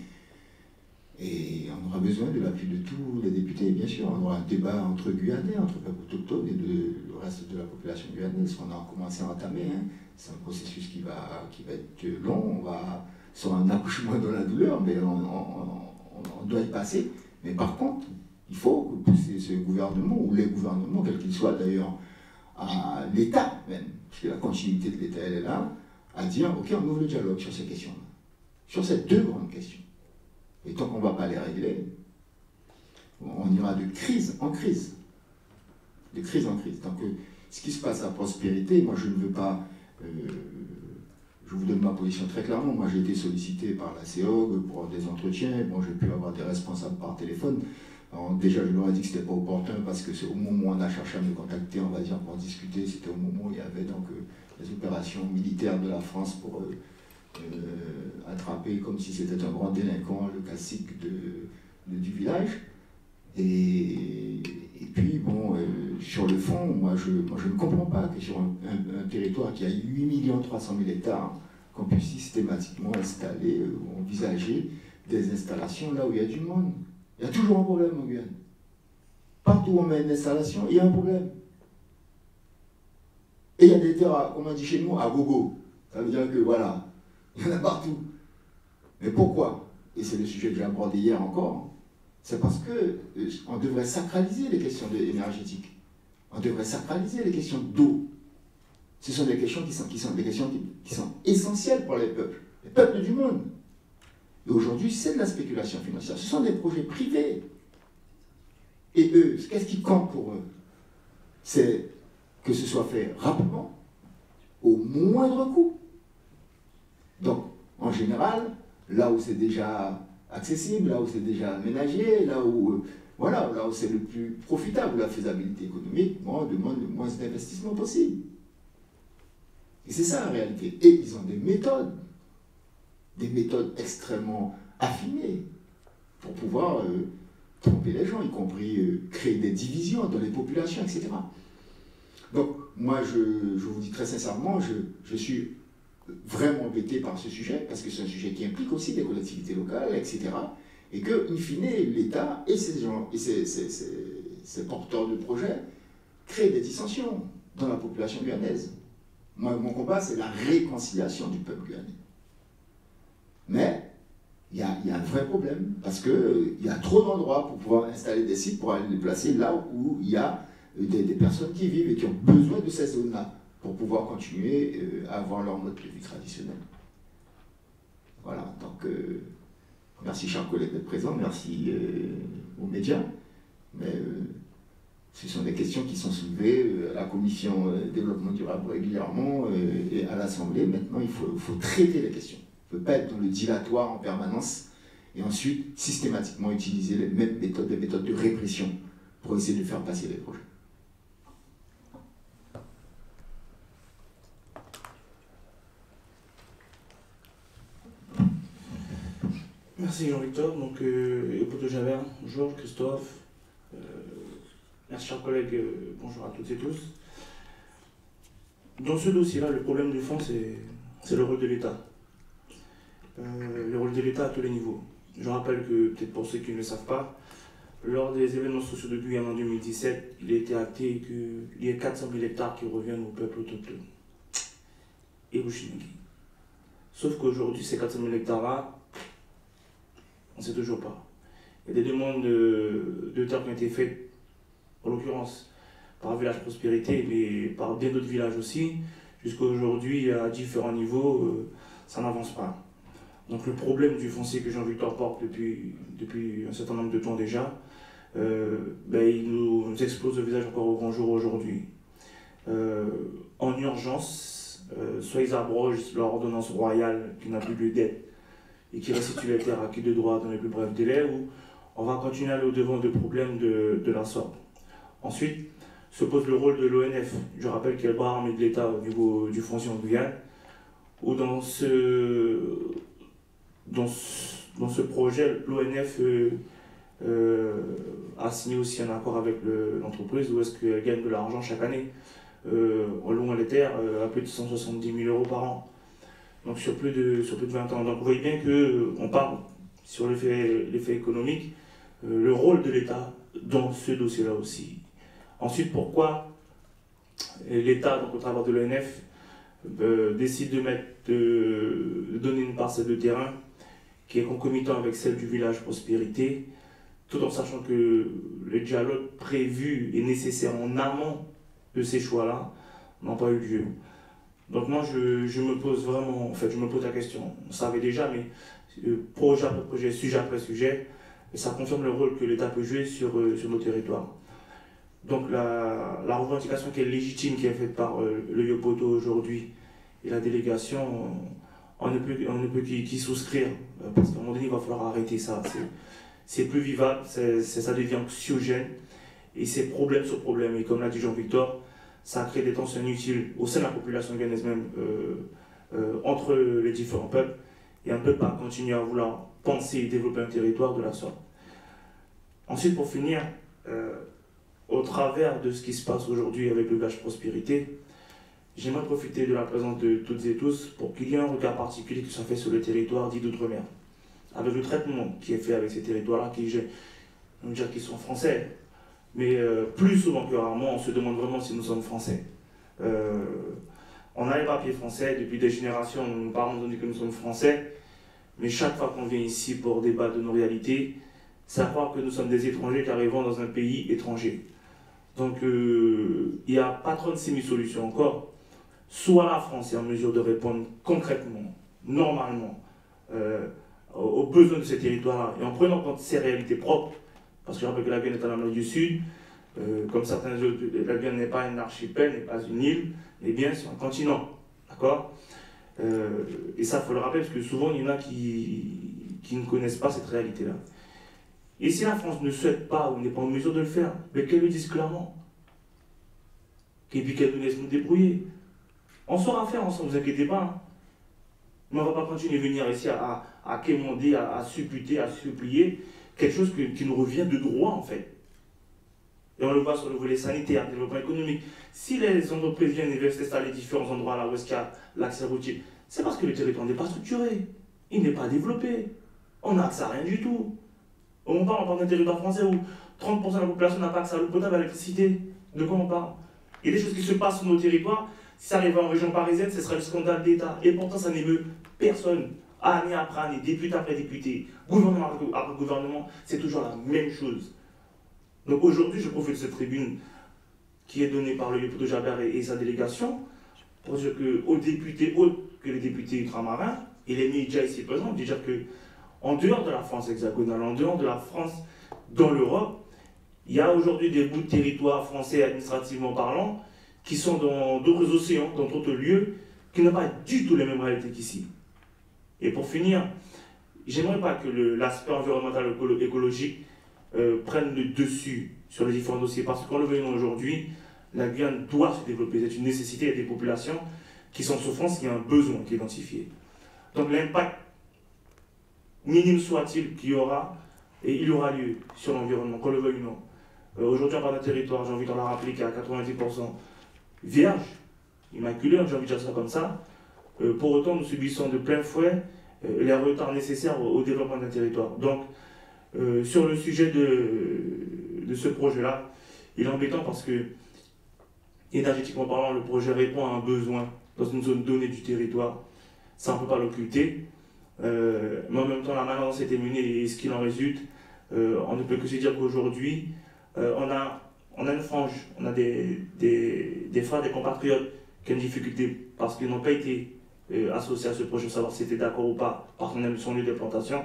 Et on aura besoin de l'appui de tous les députés, bien sûr. On aura un débat entre Guyanais, entre peuples autochtones et le reste de la population guyanaise. On a commencé à entamer. Hein. C'est un processus qui va être long. On va sur un accouchement dans la douleur, mais on doit y passer. Mais par contre, il faut pousser ce gouvernement, ou les gouvernements, quels qu'ils soient d'ailleurs, à l'État même, parce que la continuité de l'État, elle est là, à dire, ok, on ouvre le dialogue sur ces questions-là, sur ces deux grandes questions. Et tant qu'on ne va pas les régler, on ira de crise en crise. De crise en crise. Donc, ce qui se passe à Prospérité, moi je ne veux pas... je vous donne ma position très clairement. Moi j'ai été sollicité par la CEOG pour des entretiens. Bon, j'ai pu avoir des responsables par téléphone. Alors, déjà, je leur ai dit que ce n'était pas opportun parce que c'est au moment où on a cherché à me contacter, on va dire, pour discuter, c'était au moment où il y avait donc les opérations militaires de la France pour attraper, comme si c'était un grand délinquant, le classique du village. Et puis, bon, sur le fond, moi je ne comprends pas que sur un territoire qui a 8 300 000 hectares, qu'on puisse systématiquement installer ou envisager des installations là où il y a du monde. Il y a toujours un problème en Guyane. Partout où on met une installation, il y a un problème. Et il y a des terres, comme on dit chez nous, à gogo. Ça veut dire que voilà, il y en a partout. Mais pourquoi? Et c'est le sujet que j'ai abordé hier encore. C'est parce qu'on devrait sacraliser les questions énergétiques. On devrait sacraliser les questions d'eau. Ce sont des questions qui sont essentielles pour les peuples du monde. Et aujourd'hui, c'est de la spéculation financière. Ce sont des projets privés. Et eux, qu'est-ce qui compte pour eux? C'est que ce soit fait rapidement, au moindre coût. Donc, en général, là où c'est déjà accessible, là où c'est déjà aménagé, là où c'est le plus profitable, la faisabilité économique, on demande le moins d'investissement possible. Et c'est ça la réalité. Et ils ont des méthodes extrêmement affinées pour pouvoir tromper les gens, y compris créer des divisions dans les populations, etc. Donc, moi, je vous dis très sincèrement, je suis vraiment embêté par ce sujet, parce que c'est un sujet qui implique aussi des collectivités locales, etc. Et que, in fine, l'État et ces gens, et ces porteurs de projets créent des dissensions dans la population guyanaise. Moi, mon combat, c'est la réconciliation du peuple guyanais. Mais il y a un vrai problème, parce qu'il y a trop d'endroits pour pouvoir installer des sites, pour aller les placer là où il y a des personnes qui vivent et qui ont besoin de ces zones-là pour pouvoir continuer à avoir leur mode de vie traditionnel. Voilà, donc Merci, chers collègues, d'être présents. Merci aux médias. Mais ce sont des questions qui sont soulevées à la Commission développement durable régulièrement et à l'Assemblée. Maintenant, il faut traiter les questions. Il ne faut pas être dans le dilatoire en permanence et ensuite systématiquement utiliser les mêmes méthodes, des méthodes de répression pour essayer de faire passer les projets. Merci Jean-Victor, donc Yopoto Javert, Georges, Christophe, merci chers collègues, bonjour à toutes et tous. Dans ce dossier-là, le problème de fond, c'est le rôle de l'État. Le rôle de l'État à tous les niveaux. Je rappelle que, peut-être pour ceux qui ne le savent pas, lors des événements sociaux de Guyane en 2017, il a été acté qu'il y ait 400 000 hectares qui reviennent au peuple autochtone et au Chiniki. Sauf qu'aujourd'hui, ces 400 000 hectares-là, on ne sait toujours pas. Il y a des demandes de terres qui ont été faites, en l'occurrence par Village Prospérité, mais par bien d'autres villages aussi. Jusqu'à aujourd'hui, à différents niveaux, ça n'avance pas. Donc le problème du foncier que Jean-Victor porte depuis un certain nombre de temps déjà, il nous explose le visage encore au grand jour aujourd'hui. En urgence, soit ils abrogent leur ordonnance royale qui n'a plus lieu d'être, et qui restitue les terres acquises de droit dans les plus brefs délais, ou on va continuer à aller au-devant de problèmes de la sorte. Ensuite, se pose le rôle de l'ONF. Je rappelle qu'il y a le bras armé de l'État au niveau du foncier en Guyane, où dans ce projet, l'ONF a signé aussi un accord avec l'entreprise où est-ce qu'elle gagne de l'argent chaque année, en louant les terres à plus de 170 000 € par an. Donc sur plus de 20 ans. Donc vous voyez bien qu'on parle sur l'effet économique, le rôle de l'État dans ce dossier-là aussi. Ensuite, pourquoi l'État, donc au travers de l'ONF, décide de donner une parcelle de terrain qui est concomitant avec celle du village Prospérité, tout en sachant que les dialogues prévus et nécessaires en amont de ces choix-là n'ont pas eu lieu. Donc moi, je me pose la question. On savait déjà, mais projet après projet, sujet après sujet, ça confirme le rôle que l'État peut jouer sur nos territoires. Donc la revendication qui est légitime, qui est faite par le Yopoto aujourd'hui et la délégation, on ne peut qu'y souscrire, parce qu'à un moment donné, il va falloir arrêter ça. C'est plus vivable, ça devient anxiogène, et c'est problème sur problème. Et comme l'a dit Jean-Victor, ça crée des tensions inutiles au sein de la population guyanaise même, entre les différents peuples, et on ne peut pas continuer à vouloir penser et développer un territoire de la sorte. Ensuite, pour finir, au travers de ce qui se passe aujourd'hui avec le village Prospérité, j'aimerais profiter de la présence de toutes et tous pour qu'il y ait un regard particulier qui soit fait sur le territoire dit d'outre-mer, avec le traitement qui est fait avec ces territoires-là, on va dire qu'ils sont français, mais plus souvent que rarement, on se demande vraiment si nous sommes français. On a les papiers français, depuis des générations, nos parents nous ont dit que nous sommes français, mais chaque fois qu'on vient ici pour débattre de nos réalités, c'est à croire que nous sommes des étrangers qui arrivons dans un pays étranger. Donc il n'y a pas 36 000 solutions encore. Soit la France est en mesure de répondre concrètement, normalement, aux besoins de ces territoires et en prenant en compte ses réalités propres, parce que je rappelle que la Guyane est en Amérique du Sud, comme certains autres, la Guyane n'est pas un archipel, n'est pas une île, mais bien c'est un continent, d'accord? Et ça, il faut le rappeler, parce que souvent, il y en a qui ne connaissent pas cette réalité-là. Et si la France ne souhaite pas ou n'est pas en mesure de le faire, mais qu'elle le dise clairement. Et puis qu'elle nous laisse nous débrouiller. On saura faire ensemble, ne vous inquiétez pas. Hein. Mais on ne va pas continuer à venir ici à quémander, à supputer, à supplier quelque chose qui nous revient de droit en fait. Et on le voit sur le volet sanitaire, développement économique. Si les entreprises viennent et veulent s'installer différents endroits là où est-ce qu'il y a l'accès routier, c'est parce que le territoire n'est pas structuré, il n'est pas développé. On n'a accès à rien du tout. On parle d'un territoire français où 30% de la population n'a pas accès à l'eau potable, à l'électricité. De quoi on parle? Il y a des choses qui se passent sur nos territoires. Si ça arrivait en région parisienne, ce serait le scandale d'État. Et pourtant, ça n'émeut personne. Année après année, député après député, gouvernement après gouvernement, c'est toujours la même chose. Donc aujourd'hui, je profite de cette tribune qui est donnée par le Yopoto Javert et sa délégation pour dire qu'aux députés, autres que les députés ultramarins, et les médias ici présents, dire que en dehors de la France hexagonale, en dehors de la France dans l'Europe, il y a aujourd'hui des bouts de territoire français administrativement parlant qui sont dans d'autres océans, dans d'autres lieux, qui n'ont pas du tout les mêmes réalités qu'ici. Et pour finir, j'aimerais pas que l'aspect environnemental écologique prenne le dessus sur les différents dossiers, parce que quand le voyons aujourd'hui, la Guyane doit se développer, c'est une nécessité, il y a des populations qui sont en souffrance, il y a un besoin qui est identifié. Donc l'impact, minime soit-il, qu'il y aura, et il aura lieu sur l'environnement, qu'on le veuille ou non. Aujourd'hui, on parle d'un territoire, j'ai envie de le rappeler, qui est à 90% vierge, immaculé, j'ai envie de dire ça comme ça. Pour autant, nous subissons de plein fouet les retards nécessaires au développement d'un territoire. Donc, sur le sujet de ce projet-là, il est embêtant parce que, énergétiquement parlant, le projet répond à un besoin dans une zone donnée du territoire. Ça, on ne peut pas l'occulter. Mais en même temps, la manière dont c'était mené et ce qu'il en résulte, on ne peut que se dire qu'aujourd'hui, on a une frange, on a des frères, des compatriotes qui ont une difficulté parce qu'ils n'ont pas été associés à ce projet, savoir si c'était d'accord ou pas par son lieu de plantation.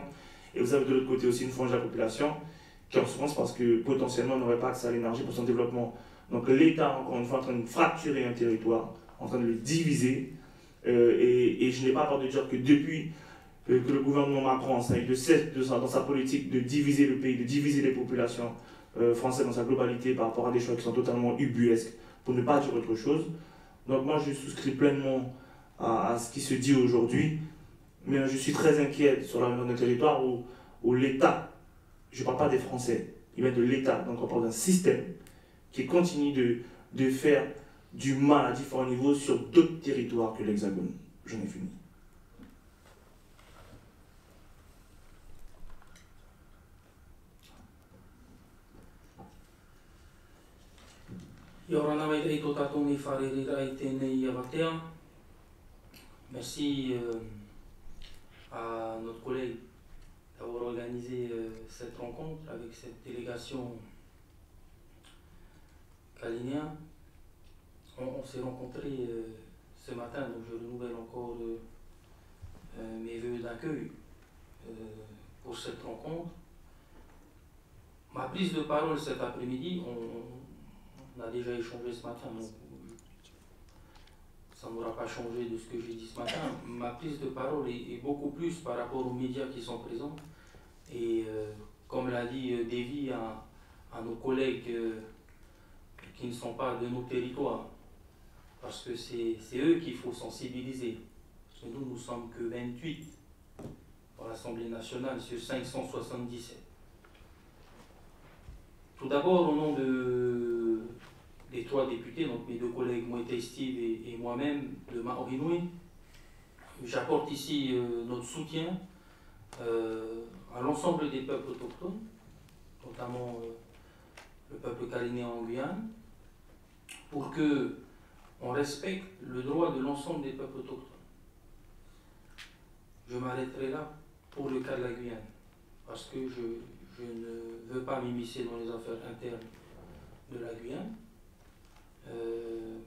Et vous avez de l'autre côté aussi une frange de la population qui est en souffrance parce que potentiellement n'aurait pas accès à l'énergie pour son développement. Donc l'État, encore une fois, est en train de fracturer un territoire, en train de le diviser. Et je n'ai pas peur de dire que depuis que le gouvernement Macron enseigne dans sa politique de diviser le pays, de diviser les populations françaises dans sa globalité par rapport à des choix qui sont totalement ubuesques, pour ne pas dire autre chose. Donc moi je souscris pleinement à ce qui se dit aujourd'hui, mais je suis très inquiet sur l'avenir d'un territoire où l'État, je ne parle pas des Français, il vient de l'État, donc on parle d'un système qui continue de faire du mal à différents niveaux sur d'autres territoires que l'Hexagone. J'en ai fini. Merci à notre collègue d'avoir organisé cette rencontre avec cette délégation calénienne. On s'est rencontrés ce matin, donc je renouvelle encore mes vœux d'accueil pour cette rencontre. Ma prise de parole cet après-midi, on a déjà échangé ce matin, donc ça n'aura pas changé de ce que j'ai dit ce matin. Ma prise de parole est beaucoup plus par rapport aux médias qui sont présents. Et comme l'a dit Davy à nos collègues qui ne sont pas de nos territoires, parce que c'est eux qu'il faut sensibiliser. Parce que nous sommes que 28 dans l'Assemblée nationale sur 577. Tout d'abord, au nom des 3 députés, donc mes 2 collègues Moïté Steve et moi-même de Maorinoué, j'apporte ici notre soutien à l'ensemble des peuples autochtones, notamment le peuple calénien en Guyane, pour que on respecte le droit de l'ensemble des peuples autochtones. Je m'arrêterai là pour le cas de la Guyane, parce que je ne veux pas m'immiscer dans les affaires internes de la Guyane,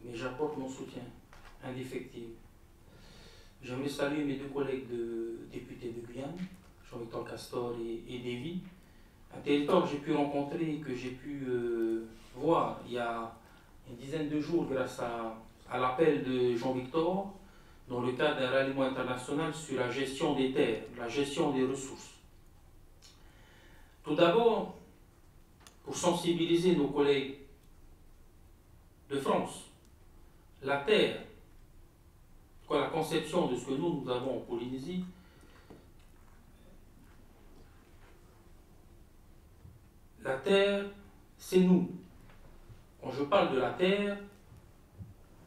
mais j'apporte mon soutien indéfectible. J'aimerais saluer mes 2 collègues députés de Guyane, Jean-Victor Castor et Davy, un territoire que j'ai pu rencontrer, que j'ai pu voir il y a une dizaine de jours grâce à l'appel de Jean-Victor dans le cadre d'un ralliement international sur la gestion des terres, la gestion des ressources. Tout d'abord, pour sensibiliser nos collègues de France, la terre, quoi, la conception de ce que nous avons en Polynésie, la terre, c'est nous. Quand je parle de la terre,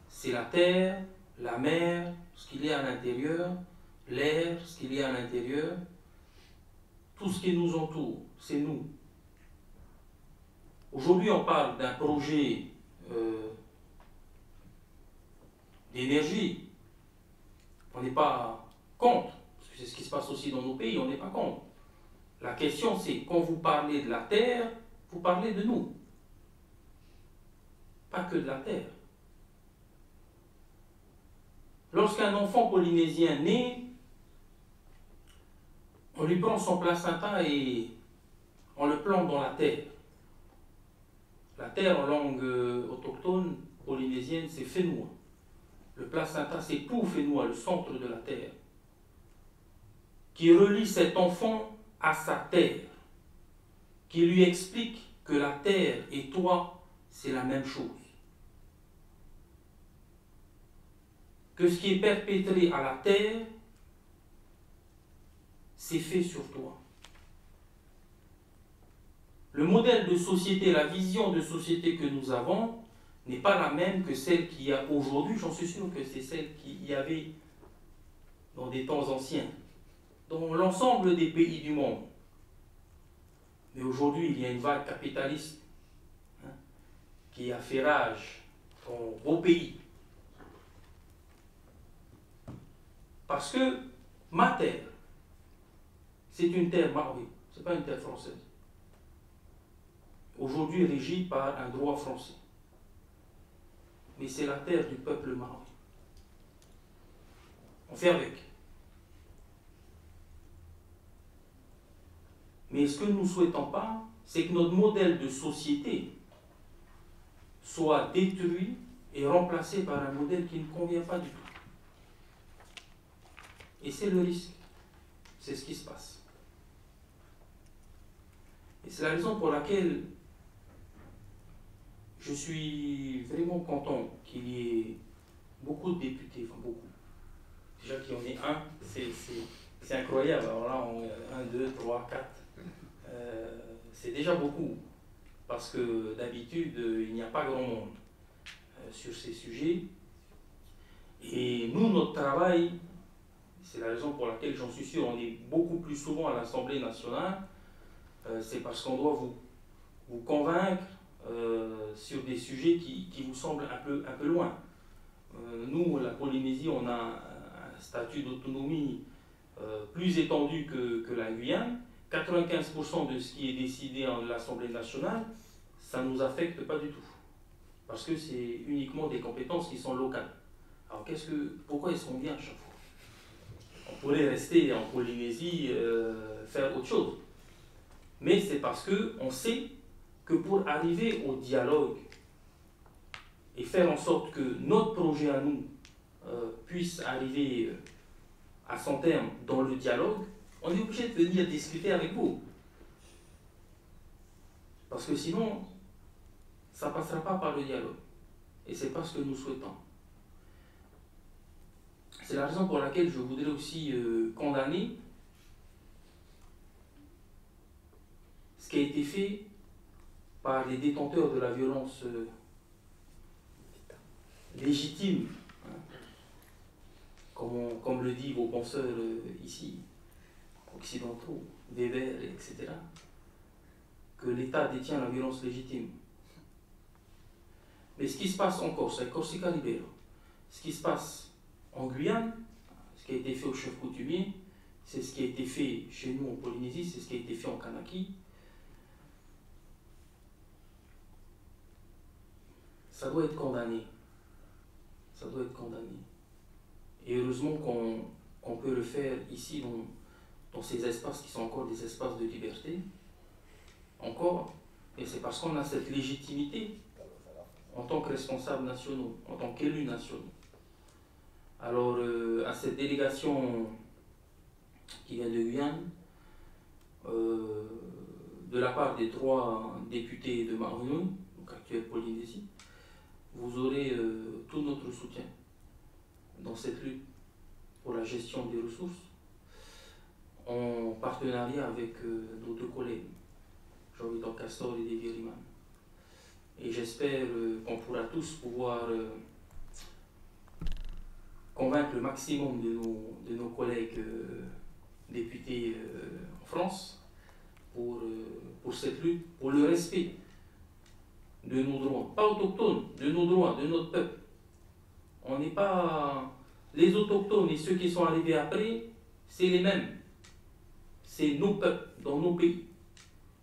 c'est la terre, la mer, ce qu'il y a à l'intérieur, l'air, ce qu'il y a à l'intérieur, tout ce qui nous entoure, c'est nous. Aujourd'hui, on parle d'un projet d'énergie. On n'est pas contre, parce que c'est ce qui se passe aussi dans nos pays, on n'est pas contre. La question, c'est quand vous parlez de la terre, vous parlez de nous. Pas que de la terre. Lorsqu'un enfant polynésien naît, on on lui prend son placenta et on le plante dans la terre. La terre en langue autochtone polynésienne, c'est Whenua. Le placenta, c'est tout Whenua, le centre de la terre, qui relie cet enfant à sa terre, qui lui explique que la terre et toi, c'est la même chose. Que ce qui est perpétré à la terre, c'est fait sur toi. Le modèle de société, la vision de société que nous avons n'est pas la même que celle qu'il y a aujourd'hui. J'en suis sûr que c'est celle qu'il y avait dans des temps anciens, dans l'ensemble des pays du monde. Mais aujourd'hui, il y a une vague capitaliste qui a fait rage dans vos pays. Parce que ma terre, c'est une terre maori, ce n'est pas une terre française. Aujourd'hui régie par un droit français. Mais c'est la terre du peuple maori. On fait avec. Mais ce que nous ne souhaitons pas, c'est que notre modèle de société soit détruit et remplacé par un modèle qui ne convient pas du tout. Et c'est le risque. C'est ce qui se passe. Et c'est la raison pour laquelle je suis vraiment content qu'il y ait beaucoup de députés, enfin beaucoup. Déjà qu'il y en ait un, c'est incroyable. Alors là, on est 1, 2, 3, 4. C'est déjà beaucoup. Parce que d'habitude, il n'y a pas grand monde sur ces sujets. Et nous, notre travail, c'est la raison pour laquelle j'en suis sûr, on est beaucoup plus souvent à l'Assemblée nationale, c'est parce qu'on doit vous convaincre sur des sujets qui vous semblent un peu loin. Nous, la Polynésie, on a un statut d'autonomie plus étendu que la Guyane. 95% de ce qui est décidé à l'Assemblée nationale, ça ne nous affecte pas du tout. Parce que c'est uniquement des compétences qui sont locales. Alors pourquoi est-ce qu'on vient à chaque fois? On pourrait rester en Polynésie, faire autre chose. Mais c'est parce qu'on sait que pour arriver au dialogue et faire en sorte que notre projet à nous puisse arriver à son terme dans le dialogue, on est obligé de venir discuter avec vous. Parce que sinon, ça ne passera pas par le dialogue. Et ce n'est pas ce que nous souhaitons. C'est la raison pour laquelle je voudrais aussi condamner ce qui a été fait par les détenteurs de la violence légitime, hein, comme le disent vos penseurs ici, occidentaux, Weber, etc., que l'État détient la violence légitime. Mais ce qui se passe en Corse, avec Corsica Libera, ce qui se passe en Guyane, ce qui a été fait au chef coutumier, c'est ce qui a été fait chez nous en Polynésie, c'est ce qui a été fait en Kanaki. Ça doit être condamné. Ça doit être condamné. Et heureusement qu'on peut le faire ici, dans ces espaces qui sont encore des espaces de liberté. Encore. Et c'est parce qu'on a cette légitimité en tant que responsables nationaux, en tant qu'élus nationaux. Alors, à cette délégation qui vient de Guyane, de la part des 3 députés de Marunouy, donc actuelle Polynésie, vous aurez tout notre soutien dans cette lutte pour la gestion des ressources, en partenariat avec nos 2 collègues, Jean-Victor Castor et Davy Riemann. Et j'espère qu'on pourra tous pouvoir convaincre le maximum de nos collègues députés en France pour cette lutte, pour le respect de nos droits, pas autochtones, de nos droits, de notre peuple. On n'est pas... Les autochtones et ceux qui sont arrivés après, c'est les mêmes. C'est nos peuples, dans nos pays.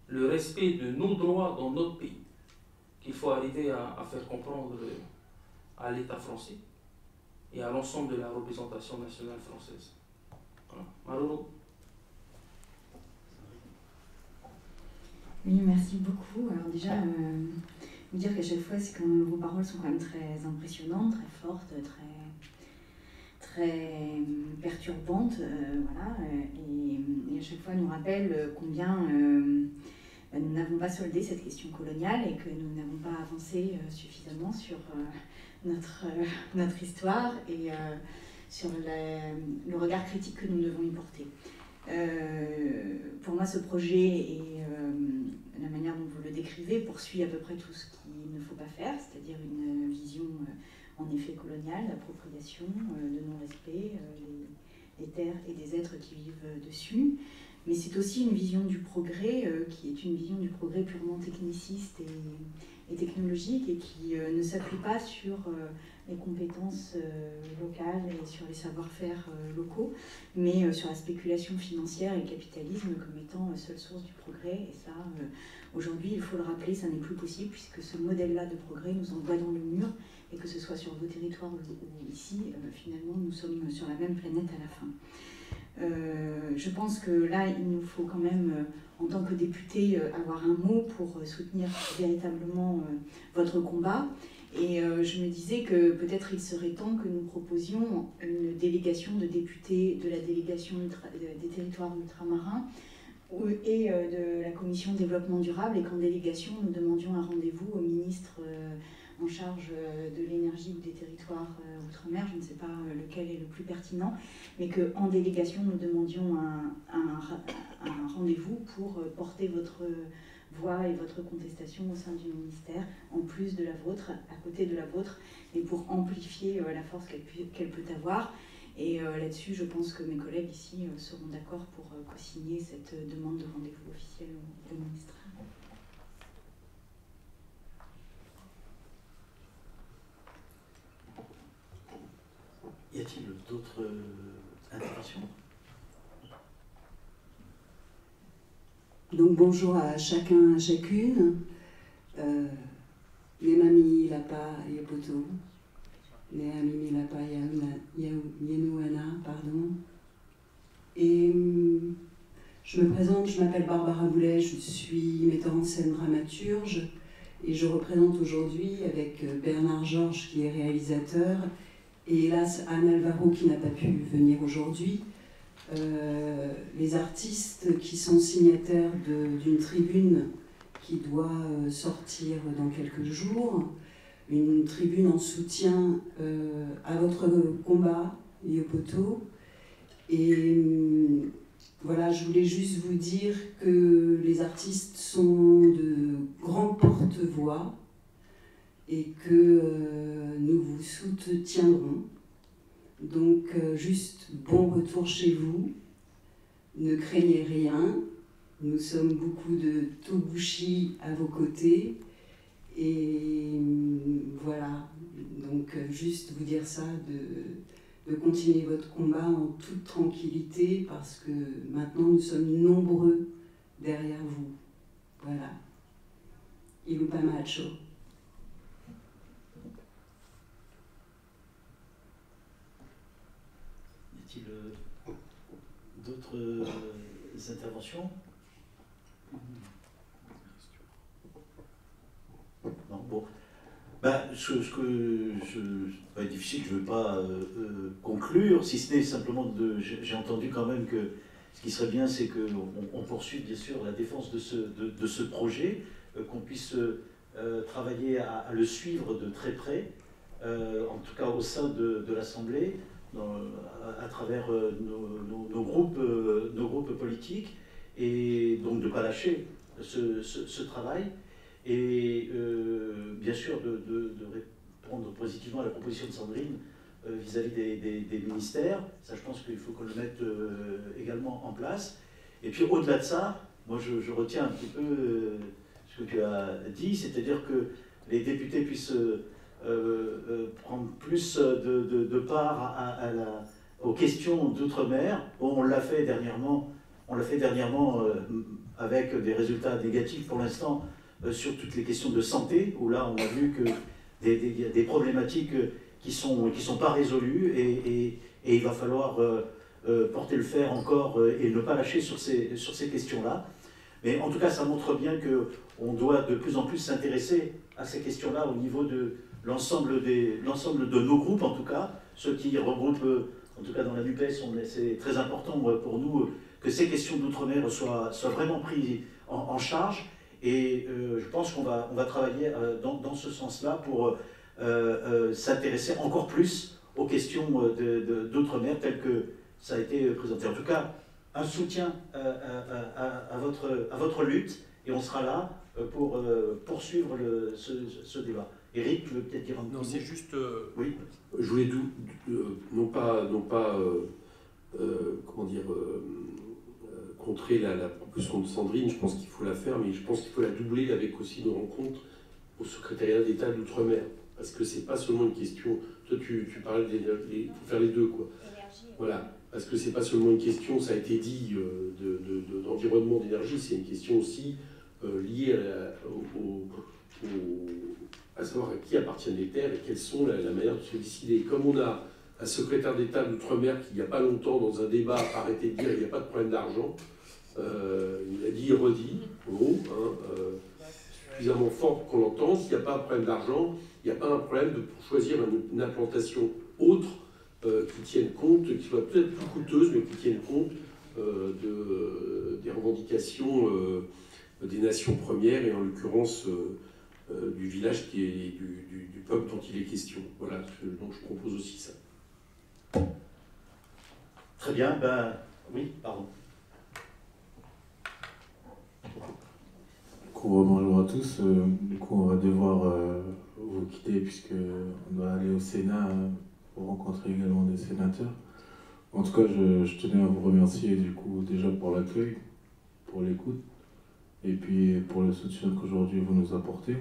Le respect de nos droits dans notre pays qu'il faut arriver à faire comprendre à l'État français et à l'ensemble de la représentation nationale française. Voilà. Maruru. Oui, merci beaucoup. Alors déjà, vous dire qu'à chaque fois, c'est quand vos paroles sont quand même très impressionnantes, très fortes, très perturbantes, voilà, et à chaque fois nous rappelle combien nous n'avons pas soldé cette question coloniale et que nous n'avons pas avancé suffisamment sur notre histoire et sur le regard critique que nous devons y porter. Pour moi, ce projet et la manière dont vous le décrivez poursuit à peu près tout ce qu'il ne faut pas faire, c'est-à-dire une vision en effet coloniale, d'appropriation, de non-respect des terres et des êtres qui vivent dessus. Mais c'est aussi une vision du progrès qui est une vision du progrès purement techniciste et technologique et qui ne s'appuie pas sur les compétences locales et sur les savoir-faire locaux, mais sur la spéculation financière et le capitalisme comme étant seule source du progrès. Et ça, aujourd'hui, il faut le rappeler, ça n'est plus possible puisque ce modèle-là de progrès nous envoie dans le mur et que ce soit sur vos territoires ou ici, finalement, nous sommes sur la même planète à la fin. Je pense que là, il nous faut quand même, en tant que député, avoir un mot pour soutenir véritablement votre combat. Et je me disais que peut-être il serait temps que nous proposions une délégation de députés de la délégation des territoires ultramarins et de la commission développement durable et qu'en délégation, nous demandions un rendez-vous au ministre en charge de l'énergie ou des territoires outre-mer, je ne sais pas lequel est le plus pertinent, mais qu'en délégation, nous demandions un rendez-vous pour porter votre voix et votre contestation au sein du ministère, en plus de la vôtre, à côté de la vôtre, et pour amplifier la force qu'elle peut avoir. Et là-dessus, je pense que mes collègues ici seront d'accord pour co-signer cette demande de rendez-vous officiel au ministre. Y a-t-il d'autres interventions? Donc bonjour à chacun, à chacune. Nemami Lapa Yopoto, Neamimi Lapa Yenuana, pardon. Et je me présente, je m'appelle Barbara Boulet, je suis metteur en scène dramaturge et je représente aujourd'hui avec Bernard Georges qui est réalisateur et hélas Anne Alvaro qui n'a pas pu venir aujourd'hui, les artistes qui sont signataires d'une tribune qui doit sortir dans quelques jours, une tribune en soutien à votre combat, Yopoto. Et voilà, je voulais juste vous dire que les artistes sont de grands porte-voix et que nous vous soutiendrons. Donc, juste bon retour chez vous. Ne craignez rien. Nous sommes beaucoup de Tobushi à vos côtés. Et voilà. Donc, juste vous dire ça, de continuer votre combat en toute tranquillité parce que maintenant nous sommes nombreux derrière vous. Voilà. Ilupa Macho. Y a-t-il d'autres interventions? Non, bon. Ben, ce que ça va être difficile, je ne veux pas conclure, si ce n'est simplement j'ai entendu quand même que ce qui serait bien, c'est qu'on poursuive bien sûr la défense de ce projet, qu'on puisse travailler à le suivre de très près, en tout cas au sein de l'Assemblée, à travers nos groupes politiques, et donc de ne pas lâcher ce travail. Et bien sûr de répondre positivement à la proposition de Sandrine vis-à-vis des ministères. Ça, je pense qu'il faut qu'on le mette également en place. Et puis au-delà de ça, moi je retiens un petit peu ce que tu as dit, c'est-à-dire que les députés puissent prendre plus de part aux questions d'outre-mer. Bon, on l'a fait dernièrement avec des résultats négatifs pour l'instant, sur toutes les questions de santé, où là on a vu que des problématiques qui sont pas résolues et il va falloir porter le fer encore et ne pas lâcher sur ces questions-là. Mais en tout cas, ça montre bien qu'on doit de plus en plus s'intéresser à ces questions-là au niveau de l'ensemble de nos groupes, en tout cas, ceux qui regroupent, en tout cas dans la NUPES, c'est très important pour nous que ces questions d'outre-mer soient vraiment prises en charge. Et je pense qu'on va travailler dans ce sens-là pour s'intéresser encore plus aux questions d'outre-mer telles que ça a été présenté. En tout cas, un soutien à votre lutte, et on sera là pour poursuivre ce débat. Eric, tu veux peut-être dire un petit mot ? Non, c'est juste... oui. Je voulais non pas comment dire, contrer la proposition de Sandrine, je pense qu'il faut la faire, mais je pense qu'il faut la doubler avec aussi une rencontre au secrétariat d'État d'Outre-mer. Parce que c'est pas seulement une question... Toi, tu parlais il faut faire les deux, quoi. Voilà. Parce que c'est pas seulement une question, ça a été dit, d'environnement, d'énergie, c'est une question aussi liée à savoir à qui appartiennent les terres et quelles sont la manière de se décider. Comme on a un secrétaire d'État d'Outre-mer qui, il n'y a pas longtemps, dans un débat, a arrêté de dire qu'il n'y a pas de problème d'argent, il a dit, il redit, en gros, suffisamment fort pour qu'on l'entende, s'il n'y a pas un problème d'argent, il n'y a pas un problème de choisir une implantation autre qui tienne compte, qui soit peut-être plus coûteuse, mais qui tienne compte des revendications des nations premières, et en l'occurrence du village qui est du peuple dont il est question. Voilà, donc je propose aussi ça. Très bien, ben oui, pardon. Bonjour à tous, du coup on va devoir vous quitter puisqu'on doit aller au Sénat pour rencontrer également des sénateurs. En tout cas, je tenais à vous remercier du coup déjà pour l'accueil, pour l'écoute, et puis pour le soutien qu'aujourd'hui vous nous apportez.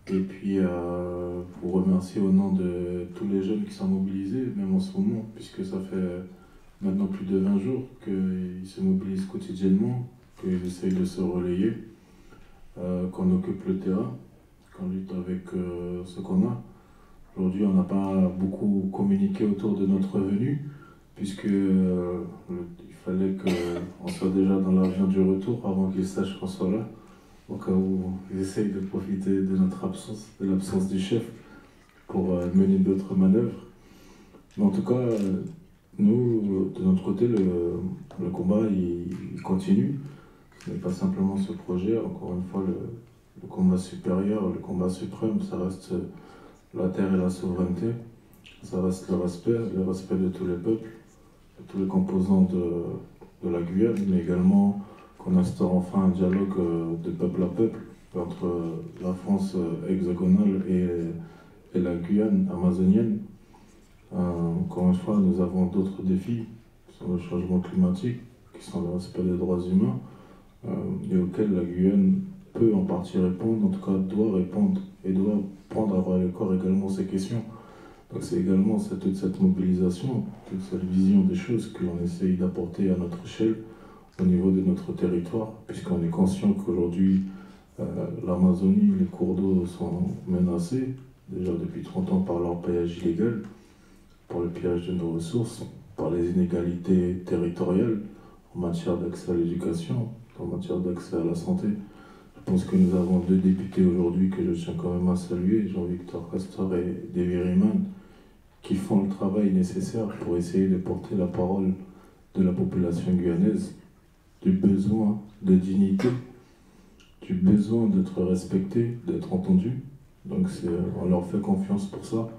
Et puis vous remercier au nom de tous les jeunes qui sont mobilisés, même en ce moment, puisque ça fait maintenant plus de 20 jours qu'ils se mobilisent quotidiennement, qu'ils essayent de se relayer, qu'on occupe le terrain, qu'on lutte avec ce qu'on a. Aujourd'hui, on n'a pas beaucoup communiqué autour de notre venue, puisque il fallait qu'on soit déjà dans l'avion du retour avant qu'ils sachent qu'on soit là, au cas où ils essayent de profiter de notre absence, de l'absence du chef, pour mener d'autres manœuvres. Mais en tout cas, nous, de notre côté, le combat, il continue. Ce n'est pas simplement ce projet, encore une fois, le combat supérieur, le combat suprême, ça reste la terre et la souveraineté, ça reste le respect de tous les peuples, de tous les composants de la Guyane, mais également qu'on instaure enfin un dialogue de peuple à peuple entre la France hexagonale et la Guyane amazonienne. Encore une fois, nous avons d'autres défis, qui sont le changement climatique, qui sont le respect des droits humains, et auxquels la Guyane peut en partie répondre, en tout cas doit répondre, et doit prendre à bras le corps également ces questions. Donc c'est également toute cette mobilisation, toute cette vision des choses que l'on essaye d'apporter à notre échelle, au niveau de notre territoire, puisqu'on est conscient qu'aujourd'hui, l'Amazonie, les cours d'eau sont menacés, déjà depuis 30 ans par leur pillage illégal, par le pillage de nos ressources, par les inégalités territoriales en matière d'accès à l'éducation, en matière d'accès à la santé. Je pense que nous avons 2 députés aujourd'hui que je tiens quand même à saluer, Jean-Victor Castor et Davy Riemann, qui font le travail nécessaire pour essayer de porter la parole de la population guyanaise, du besoin de dignité, du besoin d'être respecté, d'être entendu. Donc on leur fait confiance pour ça.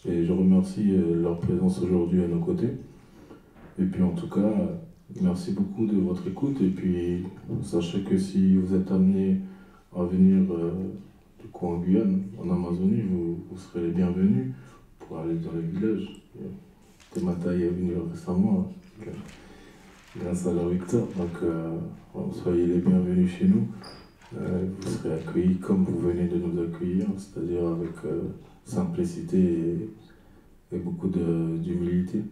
Et je remercie leur présence aujourd'hui à nos côtés. Et puis en tout cas, merci beaucoup de votre écoute. Et puis sachez que si vous êtes amené à venir du coup en Guyane, en Amazonie, vous serez les bienvenus pour aller dans les villages. Temataï est venu récemment, grâce à leur Victor. Donc soyez les bienvenus chez nous. Vous serez accueillis comme vous venez de nous accueillir, c'est-à-dire avec simplicité et beaucoup d'humilité.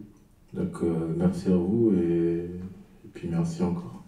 Donc merci à vous et puis merci encore.